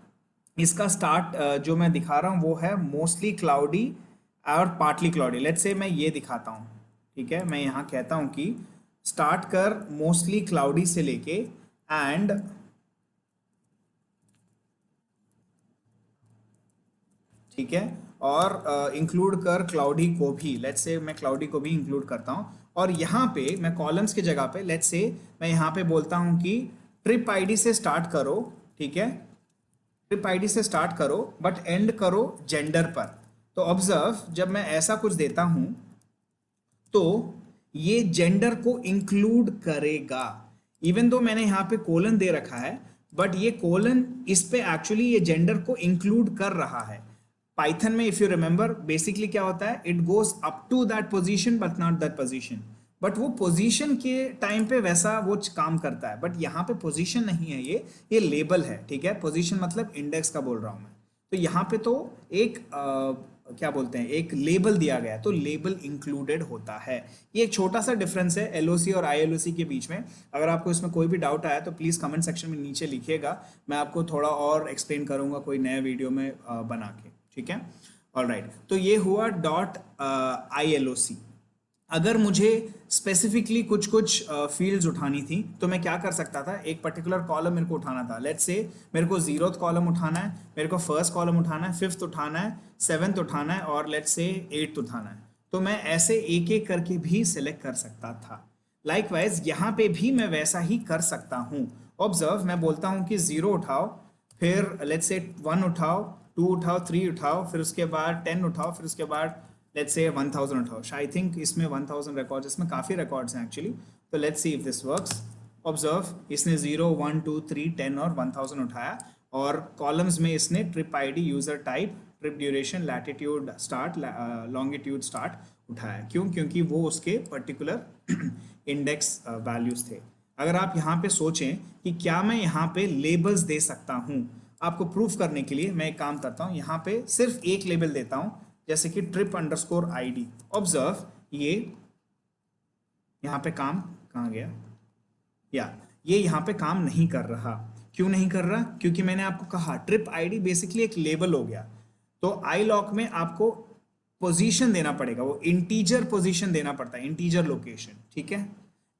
इसका स्टार्ट जो मैं दिखा रहा हूँ वो है मोस्टली क्लाउडी और पार्टली क्लाउडी। लेट्स से मैं ये दिखाता हूँ, ठीक है। मैं यहाँ कहता हूँ कि स्टार्ट कर मोस्टली क्लाउडी से लेके एंड ठीक है, और इंक्लूड कर क्लाउडी को भी। लेट्स से मैं क्लाउडी को भी इंक्लूड करता हूँ, और यहाँ पे मैं कॉलम्स की जगह पे लेट्स से मैं यहाँ पे बोलता हूँ कि ट्रिप ID से स्टार्ट करो, ठीक है। ट्रिप ID से स्टार्ट करो बट एंड करो जेंडर पर। तो ऑब्जर्व जब मैं ऐसा कुछ देता हूं तो ये जेंडर को इंक्लूड करेगा, इवन दो मैंने यहाँ पे कोलन दे रखा है, बट ये कोलन इस पे एक्चुअली ये जेंडर को इंक्लूड कर रहा है। पाइथन में इफ यू रिमेंबर बेसिकली क्या होता है, it goes up to that position but not that position. But वो पोजीशन के टाइम पे वैसा वो काम करता है, बट यहाँ पे पोजीशन नहीं है, ये लेबल है, ठीक है। पोजीशन मतलब इंडेक्स का बोल रहा हूँ मैं। तो यहाँ पे तो एक क्या बोलते हैं, एक लेबल दिया गया है, तो लेबल इंक्लूडेड होता है। ये एक छोटा सा डिफरेंस है एलओसी और आईएलओसी के बीच में। अगर आपको इसमें कोई भी डाउट आया तो प्लीज़ कमेंट सेक्शन में नीचे लिखिएगा, मैं आपको थोड़ा और एक्सप्लेन करूंगा कोई नए वीडियो में बना के, ठीक है। ऑलराइट, तो ये हुआ डॉट आईएलओसी। अगर मुझे स्पेसिफिकली कुछ कुछ फील्ड्स उठानी थी तो मैं क्या कर सकता था, एक पर्टिकुलर कॉलम मेरे को उठाना था। लेट्स से मेरे को 0th कॉलम उठाना है, मेरे को 1st कॉलम उठाना है, 5th उठाना है, 7th उठाना है और लेट्स से 8th उठाना है। तो मैं ऐसे एक एक करके भी सिलेक्ट कर सकता था। लाइकवाइज यहाँ पे भी मैं वैसा ही कर सकता हूँ। ऑब्जर्व, मैं बोलता हूँ कि 0 उठाओ, फिर लेट्स से 1 उठाओ, 2 उठाओ, 3 उठाओ, फिर उसके बाद 10 उठाओ, फिर उसके बाद लेट्स से 1000 उठाओ। आई थिंक इसमें 1000 रिकॉर्ड्स, इसमें काफ़ी रिकॉर्ड्स हैं एक्चुअली। तो let's see if this works. Observe, इसने 0, 1, 2, 3, 10 और 1000 उठाया, और कॉलम्स में इसने trip ID, user type, trip duration, latitude start, longitude start उठाया। क्यों? क्योंकि वो उसके पर्टिकुलर इंडेक्स वैल्यूज थे। अगर आप यहाँ पे सोचें कि क्या मैं यहाँ पे लेबल्स दे सकता हूँ, आपको प्रूफ करने के लिए मैं एक काम करता हूँ, यहाँ पे सिर्फ एक लेबल देता हूँ, जैसे कि ट्रिप अंडरस्कोर आईडी। ऑब्जर्व, ये यहाँ पे काम कहाँ गया, या ये यहाँ पे काम नहीं कर रहा। क्यों नहीं कर रहा? क्योंकि मैंने आपको कहा ट्रिप आईडी बेसिकली एक लेबल हो गया। तो आई लॉक में आपको पोजीशन देना पड़ेगा, वो इंटीजर पोजीशन देना पड़ता है, इंटीजर लोकेशन, ठीक है।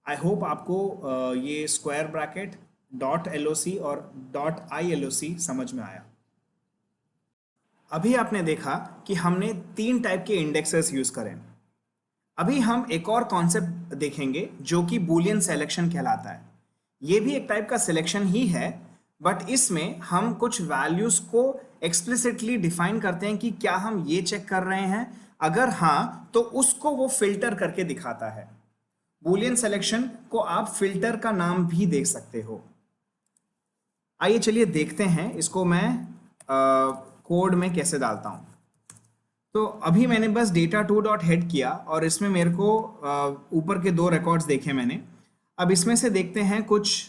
आई होप आपको ये स्क्वायर ब्रैकेट, डॉट एलओसी और डॉट आई एलओसी समझ में आया। अभी आपने देखा कि हमने 3 टाइप के इंडेक्सेस यूज करें। अभी हम एक और कॉन्सेप्ट देखेंगे जो कि बूलियन सिलेक्शन कहलाता है। ये भी एक टाइप का सिलेक्शन ही है, बट इसमें हम कुछ वैल्यूज को एक्सप्लिसिटली डिफाइन करते हैं कि क्या हम ये चेक कर रहे हैं, अगर हाँ तो उसको वो फिल्टर करके दिखाता है। बूलियन सिलेक्शन को आप फिल्टर का नाम भी देख सकते हो। आइए चलिए देखते हैं इसको मैं कोड में कैसे डालता हूं। तो अभी मैंने बस data2.head किया और इसमें मेरे को ऊपर के 2 रिकॉर्ड्स देखे मैंने। अब इसमें से देखते हैं कुछ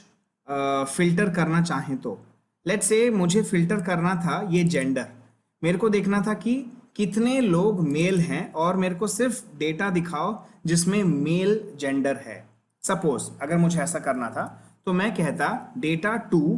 फिल्टर करना चाहें तो। लेट्स से मुझे फिल्टर करना था ये जेंडर, मेरे को देखना था कि कितने लोग मेल हैं और मेरे को सिर्फ डेटा दिखाओ जिसमें मेल जेंडर है। सपोज अगर मुझे ऐसा करना था तो मैं कहता data2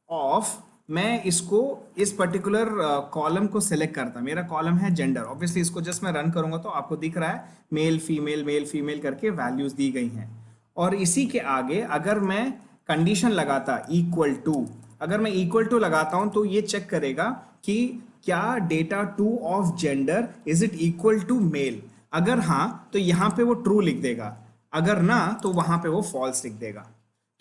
ऑफ, मैं इसको इस पर्टिकुलर कॉलम को सिलेक्ट करता, मेरा कॉलम है जेंडर। ऑब्वियसली इसको जस्ट मैं रन करूंगा तो आपको दिख रहा है मेल फीमेल करके वैल्यूज दी गई हैं। और इसी के आगे अगर मैं कंडीशन लगाता इक्वल टू, अगर मैं इक्वल टू लगाता हूं तो ये चेक करेगा कि क्या data2 of gender is it equal to male. अगर हाँ तो यहाँ पे वो ट्रू लिख देगा, अगर ना तो वहां पे वो फॉल्स लिख देगा।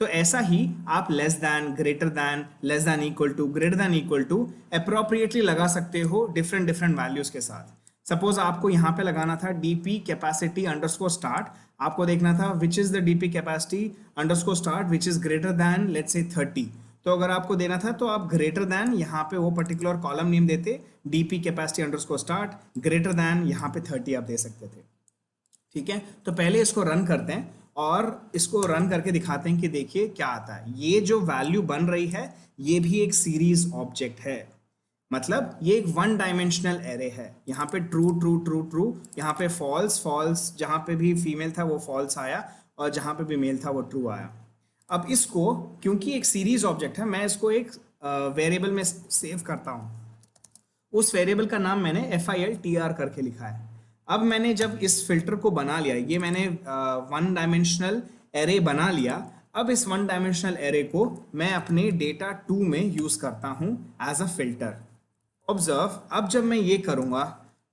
तो ऐसा ही आप less than, greater than, less than equal to, greater than equal to appropriately लगा सकते हो डिफरेंट वैल्यूज के साथ। सपोज आपको यहाँ पे लगाना था डीपी कैपेसिटी अंडरस्कोर स्टार्ट, आपको देखना था which is the DP capacity underscore start which is greater than let's say 30। तो अगर आपको देना था तो आप ग्रेटर दैन यहाँ पे वो पर्टिकुलर कॉलम नेम देते, DP capacity underscore start, greater than यहाँ पे 30 आप दे सकते थे, ठीक है। तो पहले इसको रन करते हैं और इसको रन करके दिखाते हैं कि देखिए क्या आता है। ये जो वैल्यू बन रही है ये भी एक सीरीज ऑब्जेक्ट है, मतलब ये एक 1 डायमेंशनल एरे है। यहाँ पे ट्रू ट्रू ट्रू ट्रू, यहाँ पे फॉल्स फॉल्स, जहाँ पे भी फीमेल था वो फॉल्स आया और जहाँ पे भी मेल था वो ट्रू आया। अब इसको क्योंकि एक सीरीज ऑब्जेक्ट है, मैं इसको एक वेरिएबल में सेव करता हूँ। उस वेरिएबल का नाम मैंने FILTR करके लिखा है। अब मैंने जब इस फिल्टर को बना लिया, ये मैंने 1 डायमेंशनल एरे बना लिया। अब इस 1 डायमेंशनल एरे को मैं अपने data2 में यूज करता हूं एज अ फिल्टर। ऑब्जर्व, अब जब मैं ये करूंगा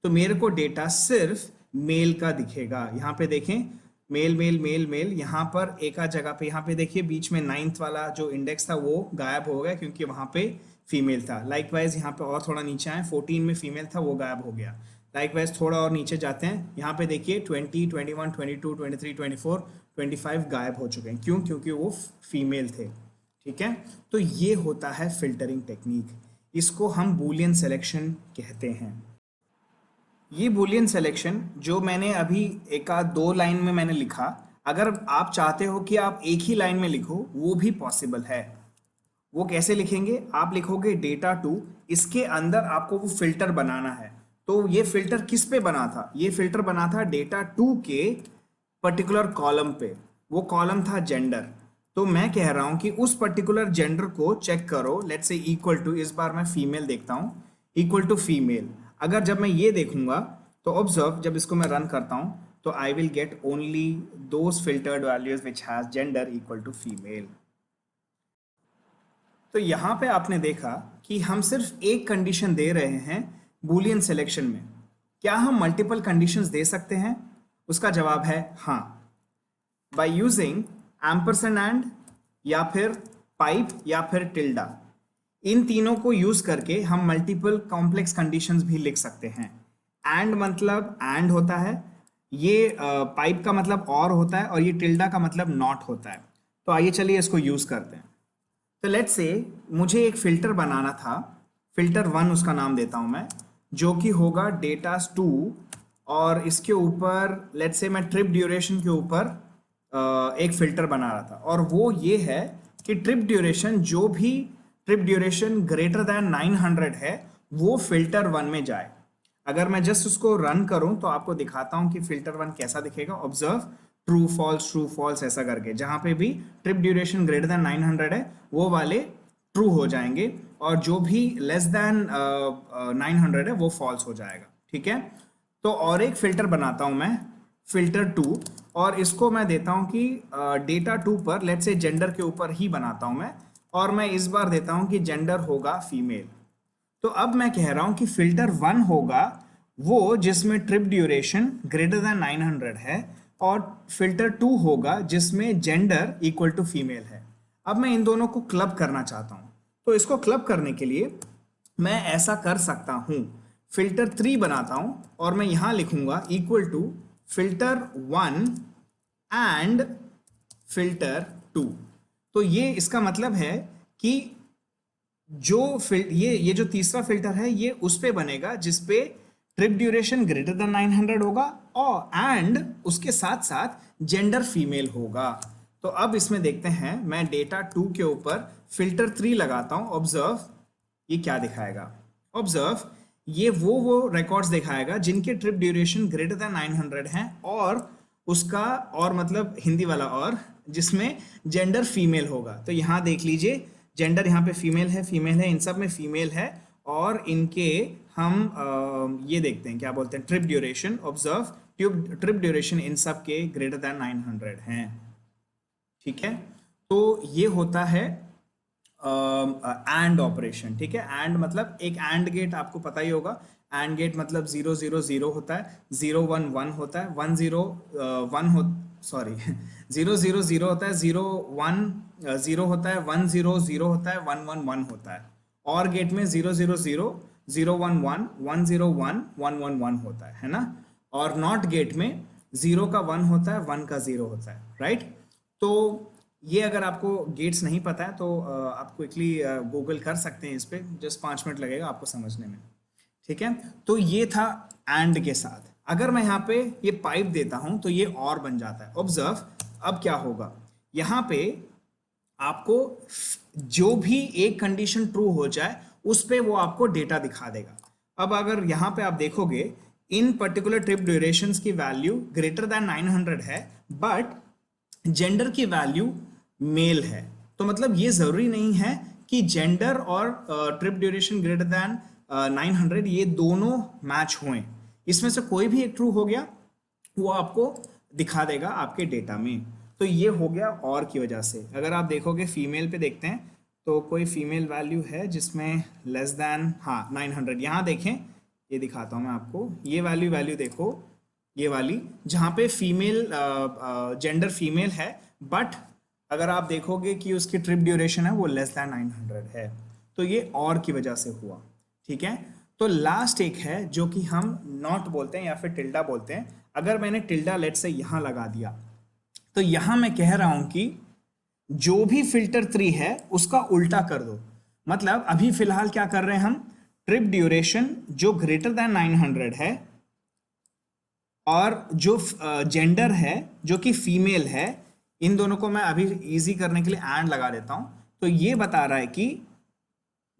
तो मेरे को डेटा सिर्फ मेल का दिखेगा। यहाँ पे देखें मेल मेल मेल मेल, यहाँ पर एक आध जगह पे, यहाँ पे देखिए बीच में 9th वाला जो इंडेक्स था वो गायब हो गया क्योंकि वहाँ पे फीमेल था। लाइकवाइज यहाँ पे और थोड़ा नीचे आए, 14 में फीमेल था वो गायब हो गया। लाइकवाइज थोड़ा और नीचे जाते हैं, यहाँ पे देखिए 20, 21, 22, 23, 24, 25 गायब हो चुके हैं। क्यों? क्योंकि वो फीमेल थे, ठीक है। तो ये होता है फिल्टरिंग टेक्निक, इसको हम बूलियन सिलेक्शन कहते हैं। ये बूलियन सिलेक्शन जो मैंने अभी एक आध 2 लाइन में मैंने लिखा, अगर आप चाहते हो कि आप एक ही लाइन में लिखो, वो भी पॉसिबल है। वो कैसे लिखेंगे? आप लिखोगे डेटा टू, इसके अंदर आपको वो फिल्टर बनाना है। तो ये फिल्टर किस पे बना था? ये फिल्टर बना था डेटा टू के पर्टिकुलर कॉलम पे। वो कॉलम था जेंडर। तो मैं कह रहा हूं कि उस पर्टिकुलर जेंडर को चेक करो। लेट्स से इक्वल टू, इस बार मैं फीमेल देखता हूं, इक्वल टू फीमेल। अगर जब मैं ये देखूंगा तो ऑब्जर्व, जब इसको मैं रन करता हूं तो I will get only those filtered values which has gender equal to female. तो यहाँ पे आपने देखा कि हम सिर्फ एक कंडीशन दे रहे हैं बूलियन सिलेक्शन में। क्या हम मल्टीपल कंडीशंस दे सकते हैं? उसका जवाब है हाँ, बाय यूजिंग एम्परसेंड एंड, या फिर पाइप, या फिर टिल्डा। इन तीनों को यूज करके हम मल्टीपल कॉम्प्लेक्स कंडीशंस भी लिख सकते हैं। एंड मतलब एंड होता है, ये पाइप का मतलब और होता है, और ये टिल्डा का मतलब नॉट होता है। तो आइए चलिए इसको यूज करते हैं। तो लेट्स से मुझे एक फिल्टर बनाना था, फिल्टर वन उसका नाम देता हूं मैं, जो कि होगा डेटास टू, और इसके ऊपर लेट्स से मैं ट्रिप ड्यूरेशन के ऊपर एक फिल्टर बना रहा था, और वो ये है कि ट्रिप ड्यूरेशन, जो भी ट्रिप ड्यूरेशन ग्रेटर दैन 900 है, वो फिल्टर वन में जाए। अगर मैं जस्ट उसको रन करूं तो आपको दिखाता हूं कि फिल्टर वन कैसा दिखेगा। ऑब्जर्व, ट्रू फॉल्स ऐसा करके, जहां पे भी ट्रिप ड्यूरेशन ग्रेटर देन 900 है वो वाले ट्रू हो जाएंगे, और जो भी लेस देन 900 है वो फॉल्स हो जाएगा। ठीक है, तो और एक फिल्टर बनाता हूं मैं, फिल्टर टू, और इसको मैं देता हूं कि डेटा टू पर लेट्स से जेंडर के ऊपर ही बनाता हूं मैं, और मैं इस बार देता हूं कि जेंडर होगा फीमेल। तो अब मैं कह रहा हूं कि फिल्टर वन होगा वो जिसमें ट्रिप ड्यूरेशन ग्रेटर देन 900 है, और फिल्टर टू होगा जिसमें जेंडर इक्वल टू फीमेल है। अब मैं इन दोनों को क्लब करना चाहता हूं। तो इसको क्लब करने के लिए मैं ऐसा कर सकता हूं, फिल्टर थ्री बनाता हूं, और मैं यहां लिखूंगा equal to filter one and filter two. तो ये इसका मतलब है कि जो ये जो तीसरा फिल्टर है ये उस पे बनेगा जिसपे ट्रिप ड्यूरेशन ग्रेटर देन 900 होगा, और एंड उसके साथ साथ जेंडर फीमेल होगा। तो अब इसमें देखते हैं, मैं डेटा टू के ऊपर फिल्टर थ्री लगाता हूं। ऑब्जर्व, ये क्या दिखाएगा? ऑब्जर्व, ये वो रिकॉर्ड्स दिखाएगा जिनके ट्रिप ड्यूरेशन ग्रेटर देन 900 हैं, और उसका और मतलब हिंदी वाला और, जिसमें जेंडर फीमेल होगा। तो यहाँ देख लीजिए, जेंडर यहाँ पे फीमेल है, इन सब में फीमेल है, और इनके हम ये देखते हैं क्या बोलते हैं, trip duration. Observe, trip duration इन सब के ग्रेटर देन 900 हैं। ठीक है, तो ये होता है एंड ऑपरेशन। ठीक है, एंड मतलब एक एंड गेट आपको पता ही होगा। एंड गेट मतलब 0 0 0 होता है, 0 1 1 होता है, 1 0 1 हो, सॉरी 0 0 0 होता है, 0 1 0 होता है, 1 0 0 होता है, 1 1 1 होता है। और गेट में 0 0 0 0 1 1 1 0 1 1 1 1 होता है ना। और नॉट गेट में 0 का 1 होता है, 1 का 0 होता है, राइट। तो ये अगर आपको गेट्स नहीं पता है तो आप क्विकली गूगल कर सकते हैं इस पर, जस्ट 5 मिनट लगेगा आपको समझने में। ठीक है, तो ये था एंड के साथ। अगर मैं यहाँ पे ये पाइप देता हूं तो ये और बन जाता है। ऑब्जर्व, अब क्या होगा, यहाँ पे आपको जो भी एक कंडीशन ट्रू हो जाए उस पे वो आपको डेटा दिखा देगा। अब अगर यहाँ पे आप देखोगे, इन पर्टिकुलर ट्रिप ड्यूरेशंस की वैल्यू ग्रेटर देन 900 है, बट जेंडर की वैल्यू मेल है। तो मतलब ये जरूरी नहीं है कि जेंडर और ट्रिप ड्यूरेशन ग्रेटर देन 900 ये दोनों मैच हुए। इसमें से कोई भी एक ट्रू हो गया वो आपको दिखा देगा आपके डेटा में। तो ये हो गया और की वजह से। अगर आप देखोगे फीमेल पे देखते हैं तो कोई फीमेल वैल्यू है जिसमें लेस देन, हाँ 900, यहाँ देखें, ये दिखाता हूँ मैं आपको, ये वैल्यू देखो, ये वाली जहाँ पे फीमेल जेंडर फीमेल है, बट अगर आप देखोगे कि उसकी ट्रिप ड्यूरेशन है वो लेस देन 900 है। तो ये और की वजह से हुआ। ठीक है, तो लास्ट एक है जो कि हम नॉट बोलते हैं या फिर टिल्डा बोलते हैं। अगर मैंने टिल्डा लेट से यहां लगा दिया तो यहां मैं कह रहा हूं कि जो भी फिल्टर 3 है उसका उल्टा कर दो। मतलब अभी फिलहाल क्या कर रहे हैं हम, ट्रिप ड्यूरेशन जो ग्रेटर देन 900 है और जो जेंडर है जो कि फीमेल है, इन दोनों को मैं अभी इजी करने के लिए एंड लगा देता हूं। तो ये बता रहा है कि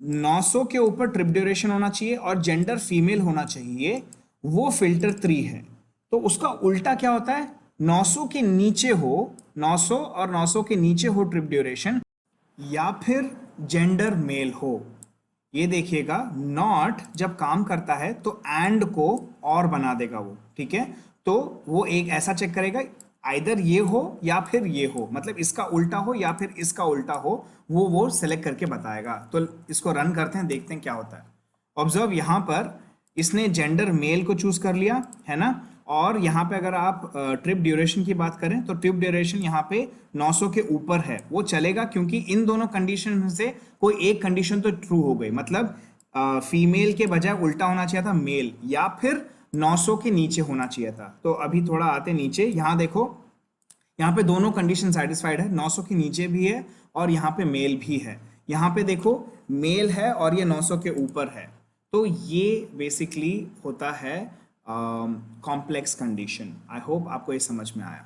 900 के ऊपर ट्रिप ड्यूरेशन होना चाहिए और जेंडर फीमेल होना चाहिए, वो फिल्टर 3 है। तो उसका उल्टा क्या होता है, 900 के नीचे हो, 900 और 900 के नीचे हो ट्रिप ड्यूरेशन, या फिर जेंडर मेल हो। ये देखिएगा नॉट जब काम करता है तो एंड को और बना देगा वो, ठीक है। तो वो एक ऐसा चेक करेगा आइदर ये हो या फिर ये हो, मतलब इसका उल्टा हो या फिर इसका उल्टा हो, वो सेलेक्ट करके बताएगा। तो इसको रन करते हैं, देखते हैं क्या होता है। ऑब्जर्व, यहाँ पर इसने जेंडर मेल को चूज कर लिया है ना। और यहाँ पे अगर आप ट्रिप ड्यूरेशन की बात करें तो ट्रिप ड्यूरेशन यहाँ पे 900 के ऊपर है, वो चलेगा क्योंकि इन दोनों कंडीशन में से कोई एक कंडीशन तो ट्रू हो गई, मतलब फीमेल के बजाय उल्टा होना चाहिए था मेल, या फिर 900 के नीचे होना चाहिए था। तो अभी थोड़ा आते नीचे, यहाँ देखो, यहाँ पे दोनों कंडीशन सेटिस्फाइड है, 900 के नीचे भी है और यहाँ पे मेल भी है। यहाँ पे देखो मेल है और ये 900 के ऊपर है। तो ये बेसिकली होता है कॉम्प्लेक्स कंडीशन। आई होप आपको ये समझ में आया।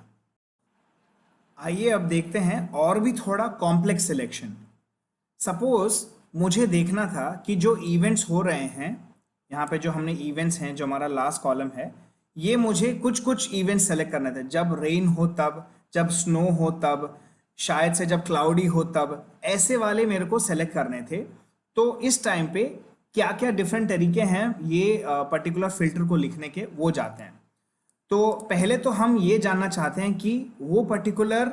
आइए अब देखते हैं और भी थोड़ा कॉम्प्लेक्स सिलेक्शन। सपोज मुझे देखना था कि जो इवेंट्स हो रहे हैं, यहाँ पे जो हमने इवेंट्स हैं, जो हमारा लास्ट कॉलम है, ये मुझे कुछ कुछ इवेंट्स सेलेक्ट करने थे। जब रेन हो तब, जब स्नो हो तब, शायद से जब क्लाउडी हो तब, ऐसे वाले मेरे को सेलेक्ट करने थे। तो इस टाइम पे क्या क्या डिफरेंट तरीके हैं ये पर्टिकुलर फिल्टर को लिखने के, वो जाते हैं। तो पहले तो हम ये जानना चाहते हैं कि वो पर्टिकुलर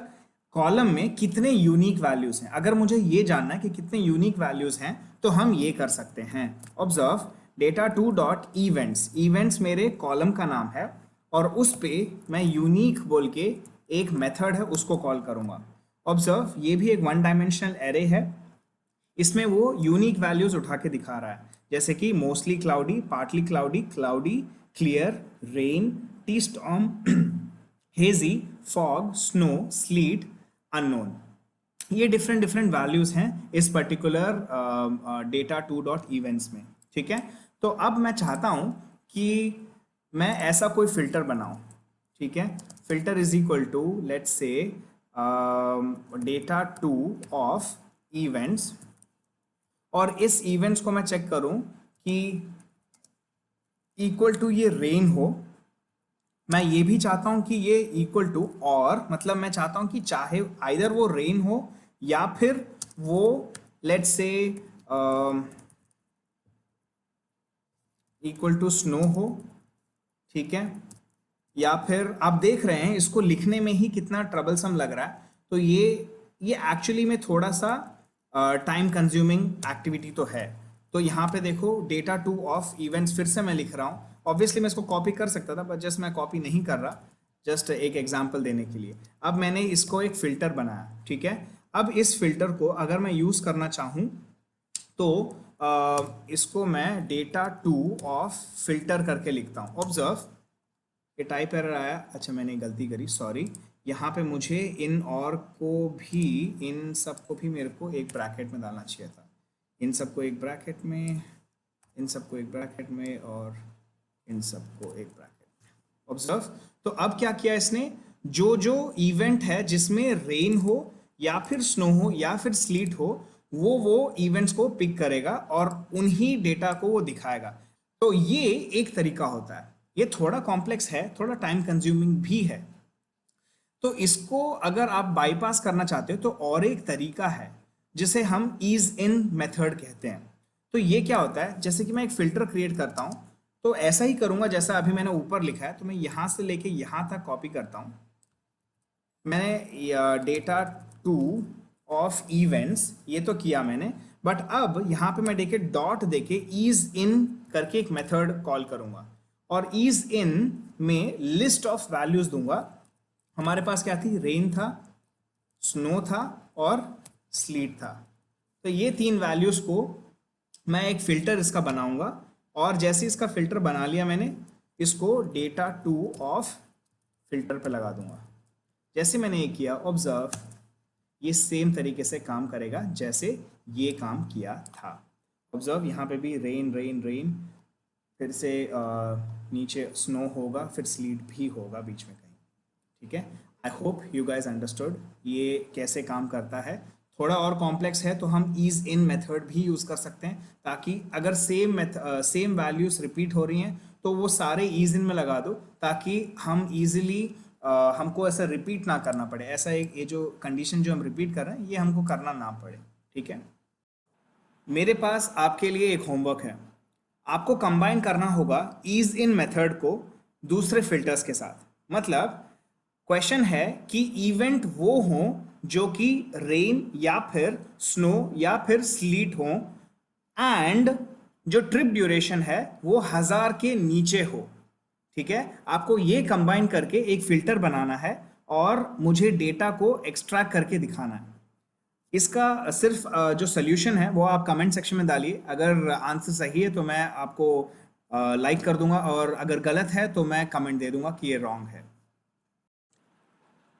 कॉलम में कितने यूनिक वैल्यूज हैं। अगर मुझे ये जानना है कि कितने यूनिक वैल्यूज हैं तो हम ये कर सकते हैं। Observe data to dot events, events मेरे कॉलम का नाम है और उस पे मैं यूनिक बोल के एक मेथड है उसको कॉल करूंगा। ऑब्जर्व ये भी एक वन डायमेंशनल एरे है, इसमें वो यूनिक वैल्यूज उठा के दिखा रहा है, जैसे कि mostly cloudy, partly cloudy, cloudy, clear, rain, T storm, hazy, fog, snow, slit, unknown. ये डिफरेंट डिफरेंट वैल्यूज हैं इस particular data to dot events में, ठीक है। तो अब मैं चाहता हूं कि मैं ऐसा कोई फिल्टर बनाऊं, ठीक है। Filter is equal to let's say data two of events, और इस इवेंट्स को मैं चेक करूं कि इक्वल टू ये रेन हो। मैं ये भी चाहता हूं कि ये इक्वल टू, और मतलब मैं चाहता हूं कि चाहे आइदर वो रेन हो या फिर वो let's say equal to snow हो, ठीक है। या फिर आप देख रहे हैं इसको लिखने में ही कितना ट्रबलसम लग रहा है। तो ये एक्चुअली में थोड़ा सा टाइम कंज्यूमिंग एक्टिविटी तो है। तो यहाँ पे देखो डेटा टू ऑफ इवेंट्स फिर से मैं लिख रहा हूँ। ऑब्वियसली मैं इसको कॉपी कर सकता था, बट जस्ट मैं कॉपी नहीं कर रहा, जस्ट एक एग्जांपल देने के लिए। अब मैंने इसको एक फिल्टर बनाया, ठीक है। अब इस फिल्टर को अगर मैं यूज़ करना चाहूँ तो इसको मैं डेटा टू ऑफ फिल्टर करके लिखता हूँ। ऑब्जर्व ये टाइप एरर आया, अच्छा मैंने गलती करी, सॉरी। यहाँ पे मुझे इन और को भी, इन सबको भी मेरे को एक ब्रैकेट में डालना चाहिए था। इन सबको एक ब्रैकेट में, इन सबको एक ब्रैकेट में, और इन सबको एक ब्रैकेट में। ऑब्जर्व, तो अब क्या किया इसने, जो जो इवेंट है जिसमें रेन हो या फिर स्नो हो या फिर स्लीट हो, वो इवेंट्स को पिक करेगा और उन्हीं डेटा को वो दिखाएगा। तो ये एक तरीका होता है। ये थोड़ा कॉम्प्लेक्स है, थोड़ा टाइम कंज्यूमिंग भी है। तो इसको अगर आप बाईपास करना चाहते हो तो और एक तरीका है जिसे हम ईज इन मेथड कहते हैं। तो ये क्या होता है, जैसे कि मैं एक फिल्टर क्रिएट करता हूं, तो ऐसा ही करूंगा जैसा अभी मैंने ऊपर लिखा है। तो मैं यहां से लेके यहां तक कॉपी करता हूं। मैंने डेटा टू ऑफ इवेंट्स ये तो किया मैंने, बट अब यहाँ पे मैं देखे डॉट देके ईज इन करके एक मेथड कॉल करूंगा और ईज इन में लिस्ट ऑफ वैल्यूज दूंगा। हमारे पास क्या थी, रेन था, स्नो था और स्लीट था। तो ये तीन वैल्यूज को मैं एक फिल्टर इसका बनाऊंगा, और जैसे इसका फिल्टर बना लिया मैंने, इसको डेटा टू ऑफ फिल्टर पे लगा दूंगा। जैसे मैंने ये किया, ऑब्जर्व ये सेम तरीके से काम करेगा जैसे ये काम किया था। ऑब्जर्व यहाँ पे भी रेन रेन रेन, फिर से नीचे स्नो होगा, फिर स्लीट भी होगा बीच में कहीं। ठीक है, I hope you guys understood ये कैसे काम करता है। थोड़ा और कॉम्प्लेक्स है तो हम ईज इन मेथड भी यूज़ कर सकते हैं, ताकि अगर सेम वैल्यूज रिपीट हो रही हैं तो वो सारे ईज इन में लगा दो, ताकि हम इजीली हमको ऐसा रिपीट ना करना पड़े। ऐसा एक ये जो कंडीशन जो हम रिपीट कर रहे हैं ये हमको करना ना पड़े। ठीक है, मेरे पास आपके लिए एक होमवर्क है। आपको कंबाइन करना होगा ईज इन मेथड को दूसरे फिल्टर्स के साथ। मतलब क्वेश्चन है कि इवेंट वो हो जो कि रेन या फिर स्नो या फिर स्लीट हो, एंड जो ट्रिप ड्यूरेशन है वो 1000 के नीचे हो। ठीक है, आपको ये कंबाइन करके एक फिल्टर बनाना है और मुझे डेटा को एक्सट्रैक्ट करके दिखाना है। इसका सिर्फ जो सोल्यूशन है वो आप कमेंट सेक्शन में डालिए। अगर आंसर सही है तो मैं आपको लाइक कर दूंगा, और अगर गलत है तो मैं कमेंट दे दूंगा कि ये रॉन्ग है।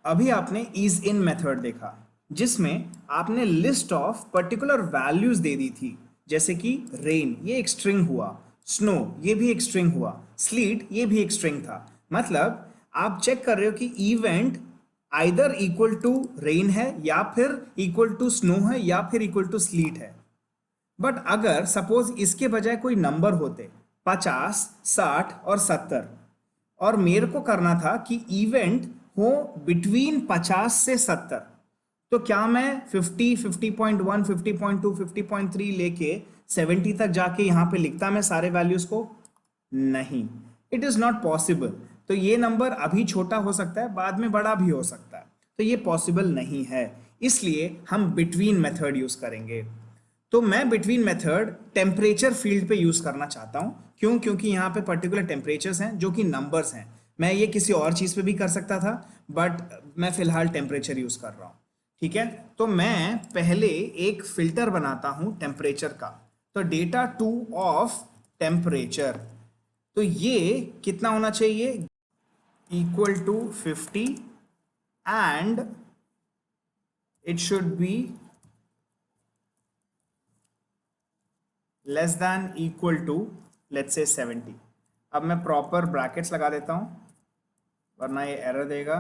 अभी आपने ईज इन मेथड देखा, जिसमें आपने लिस्ट ऑफ पर्टिकुलर वैल्यूज दे दी थी, जैसे कि रेन ये एक स्ट्रिंग हुआ, स्नो ये भी एक स्ट्रिंग हुआ, स्लीट ये भी एक स्ट्रिंग था। मतलब आप चेक कर रहे हो कि event either equal to rain है, या फिर इक्वल टू स्नो है, या फिर इक्वल टू स्लीट है। बट अगर सपोज इसके बजाय कोई नंबर होते 50, 60 और 70, और मेरे को करना था कि इवेंट हो बिटवीन 50 से 70, तो क्या मैं 50, 50.1, 50.2, 50.3 लेके 70 तक जाके यहाँ पे लिखता मैं सारे वैल्यूज को? नहीं, इट इज नॉट पॉसिबल। तो ये नंबर अभी छोटा हो सकता है, बाद में बड़ा भी हो सकता है, तो ये पॉसिबल नहीं है। इसलिए हम बिटवीन मेथड यूज करेंगे। तो मैं बिटवीन मेथड टेम्परेचर फील्ड पे यूज करना चाहता हूं। क्यों? क्योंकि यहाँ पे पर्टिकुलर टेम्परेचर्स हैं जो कि नंबर्स हैं। मैं ये किसी और चीज पे भी कर सकता था, बट मैं फिलहाल टेम्परेचर यूज कर रहा हूँ। ठीक है, तो मैं पहले एक फिल्टर बनाता हूं टेम्परेचर का। तो डेटा टू ऑफ टेम्परेचर, तो ये कितना होना चाहिए? Equal to 50, and it should be less than equal to let's say 70। अब मैं प्रॉपर ब्रैकेट्स लगा देता हूं, वरना ये एरर देगा।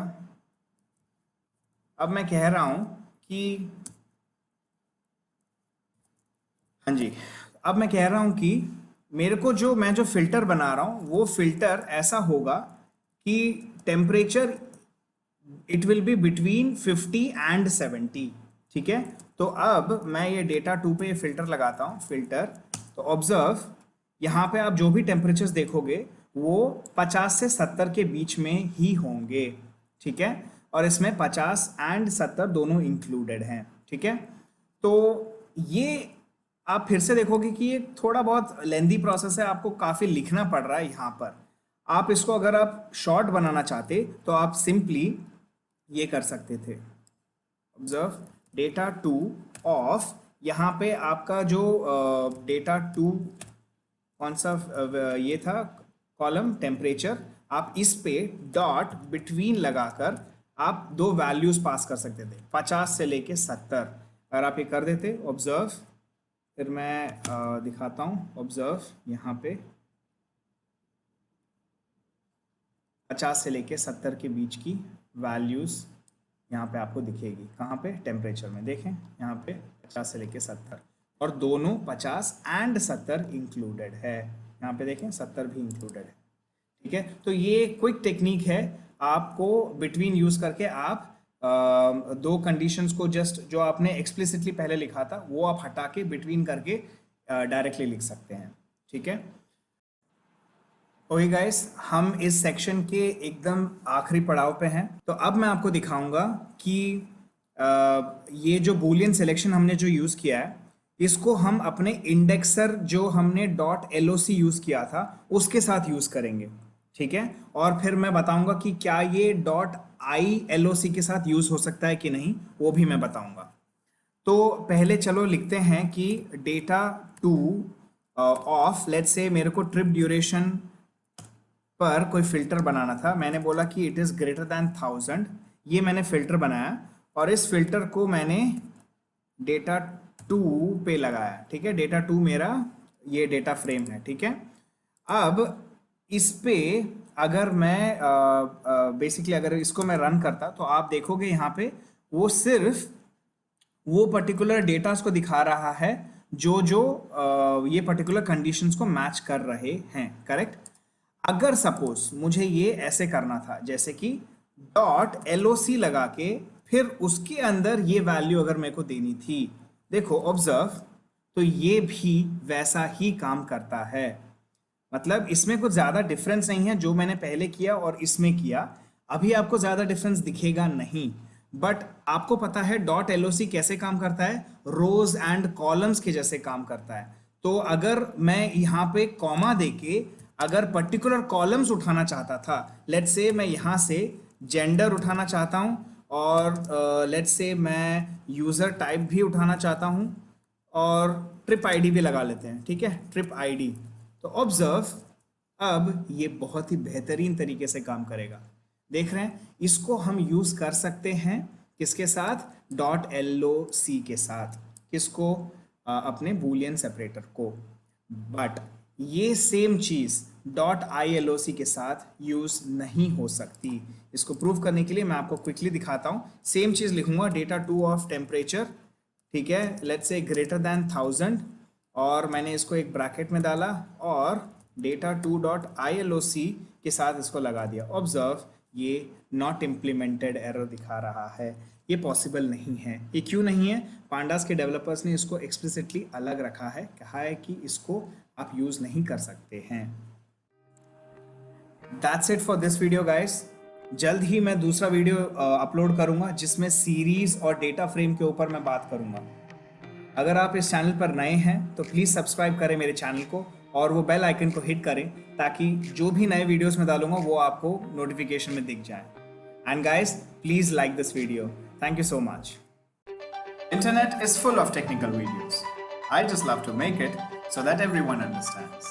अब मैं कह रहा हूं कि हाँ जी, अब मैं कह रहा हूं कि मेरे को मैं जो फिल्टर बना रहा हूं वो फिल्टर ऐसा होगा कि temperature it will be between 50 and 70। ठीक है, तो अब मैं ये डेटा टू पे फिल्टर लगाता हूँ, फिल्टर। तो ऑब्जर्व, यहाँ पे आप जो भी टेम्परेचर्स देखोगे वो 50 से 70 के बीच में ही होंगे। ठीक है, और इसमें 50 एंड 70 दोनों इंक्लूडेड हैं। ठीक है, तो ये आप फिर से देखोगे कि ये थोड़ा बहुत लेंदी प्रोसेस है, आपको काफ़ी लिखना पड़ रहा है यहाँ पर। आप इसको अगर आप शॉर्ट बनाना चाहते तो आप सिंपली ये कर सकते थे। ऑब्जर्व, डेटा टू ऑफ, यहाँ पे आपका जो डेटा टू कौन सा ये था कॉलम टेम्परेचर, आप इस पे डॉट बिटवीन लगाकर आप दो वैल्यूज पास कर सकते थे, 50 से लेके 70। अगर आप ये कर देते, ऑब्जर्व, फिर मैं दिखाता हूँ। ऑब्जर्व, यहाँ पे 50 से लेके 70 के बीच की वैल्यूज यहाँ पे आपको दिखेगी। कहाँ पे? टेम्परेचर में। देखें यहाँ पे 50 से लेके 70, और दोनों 50 एंड 70 इंक्लूडेड है। यहाँ पे देखें 70 भी इंक्लूडेड है। ठीक है, तो ये क्विक टेक्निक है, आपको बिटवीन यूज करके आप दो कंडीशंस को जस्ट जो आपने एक्सप्लिसिटली पहले लिखा था वो आप हटा के बिटवीन करके डायरेक्टली लिख सकते हैं। ठीक है, ओके गाइस, हम इस सेक्शन के एकदम आखिरी पड़ाव पे हैं। तो अब मैं आपको दिखाऊंगा कि ये जो बूलियन सिलेक्शन हमने जो यूज़ किया है, इसको हम अपने इंडेक्सर जो हमने डॉट LOC यूज़ किया था उसके साथ यूज़ करेंगे। ठीक है, और फिर मैं बताऊंगा कि क्या ये डॉट ILOC के साथ यूज़ हो सकता है कि नहीं, वो भी मैं बताऊंगा। तो पहले चलो लिखते हैं कि data two of, let's say मेरे को ट्रिप ड्यूरेशन पर कोई फिल्टर बनाना था। मैंने बोला कि इट इज़ ग्रेटर दैन 1000, ये मैंने फिल्टर बनाया, और इस फिल्टर को मैंने डेटा टू पे लगाया। ठीक है, डेटा टू मेरा ये डेटा फ्रेम है। ठीक है, अब इस पे अगर मैं बेसिकली अगर इसको मैं रन करता तो आप देखोगे यहाँ पे वो सिर्फ वो पर्टिकुलर डेटा को दिखा रहा है जो जो ये पर्टिकुलर कंडीशंस को मैच कर रहे हैं, करेक्ट। अगर सपोज मुझे ये ऐसे करना था, जैसे कि डॉट LOC लगा के फिर उसके अंदर ये वैल्यू अगर मेरे को देनी थी, देखो ऑब्जर्व, तो ये भी वैसा ही काम करता है। मतलब इसमें कुछ ज़्यादा डिफरेंस नहीं है जो मैंने पहले किया और इसमें किया। अभी आपको ज़्यादा डिफरेंस दिखेगा नहीं, बट आपको पता है डॉट LOC कैसे काम करता है, रोज एंड कॉलम्स के जैसे काम करता है। तो अगर मैं यहाँ पे कॉमा देके अगर पर्टिकुलर कॉलम्स उठाना चाहता था, लेट्स से मैं यहाँ से जेंडर उठाना चाहता हूँ और लेट्स से मैं यूज़र टाइप भी उठाना चाहता हूँ और ट्रिप आईडी भी लगा लेते हैं, ठीक है, ट्रिप आईडी। तो ऑब्जर्व, अब ये बहुत ही बेहतरीन तरीके से काम करेगा। देख रहे हैं, इसको हम यूज़ कर सकते हैं किसके साथ, डॉट LOC के साथ, किसको, अपने बूलियन सेपरेटर को। बट ये सेम चीज़ डॉट ILOC के साथ यूज़ नहीं हो सकती। इसको प्रूव करने के लिए मैं आपको क्विकली दिखाता हूँ। सेम चीज़ लिखूंगा, डेटा 2 ऑफ टेम्परेचर, ठीक है, लेट्स से ग्रेटर दैन 1000, और मैंने इसको एक ब्रैकेट में डाला और डेटा 2 डॉट ILOC के साथ इसको लगा दिया। ऑब्जर्व, ये नॉट इम्प्लीमेंटेड एरर दिखा रहा है। ये पॉसिबल नहीं है। ये क्यों नहीं है? पांडास के डेवलपर्स ने इसको एक्सप्लिसिटली अलग रखा है, कहा है कि इसको आप यूज़ नहीं कर सकते हैं। That's it for this video guys. जल्द ही मैं दूसरा वीडियो अपलोड करूंगा जिसमें सीरीज और डेटा फ्रेम के ऊपर मैं बात करूंगा। अगर आप इस चैनल पर नए हैं तो प्लीज़ सब्सक्राइब करें मेरे चैनल को और वो बेल आइकन को हिट करें ताकि जो भी नए वीडियोस में डालूंगा वो आपको नोटिफिकेशन में दिख जाए। And guys, please like this video. Thank you so much. Internet is full of technical videos. I just love to make it so that everyone understands.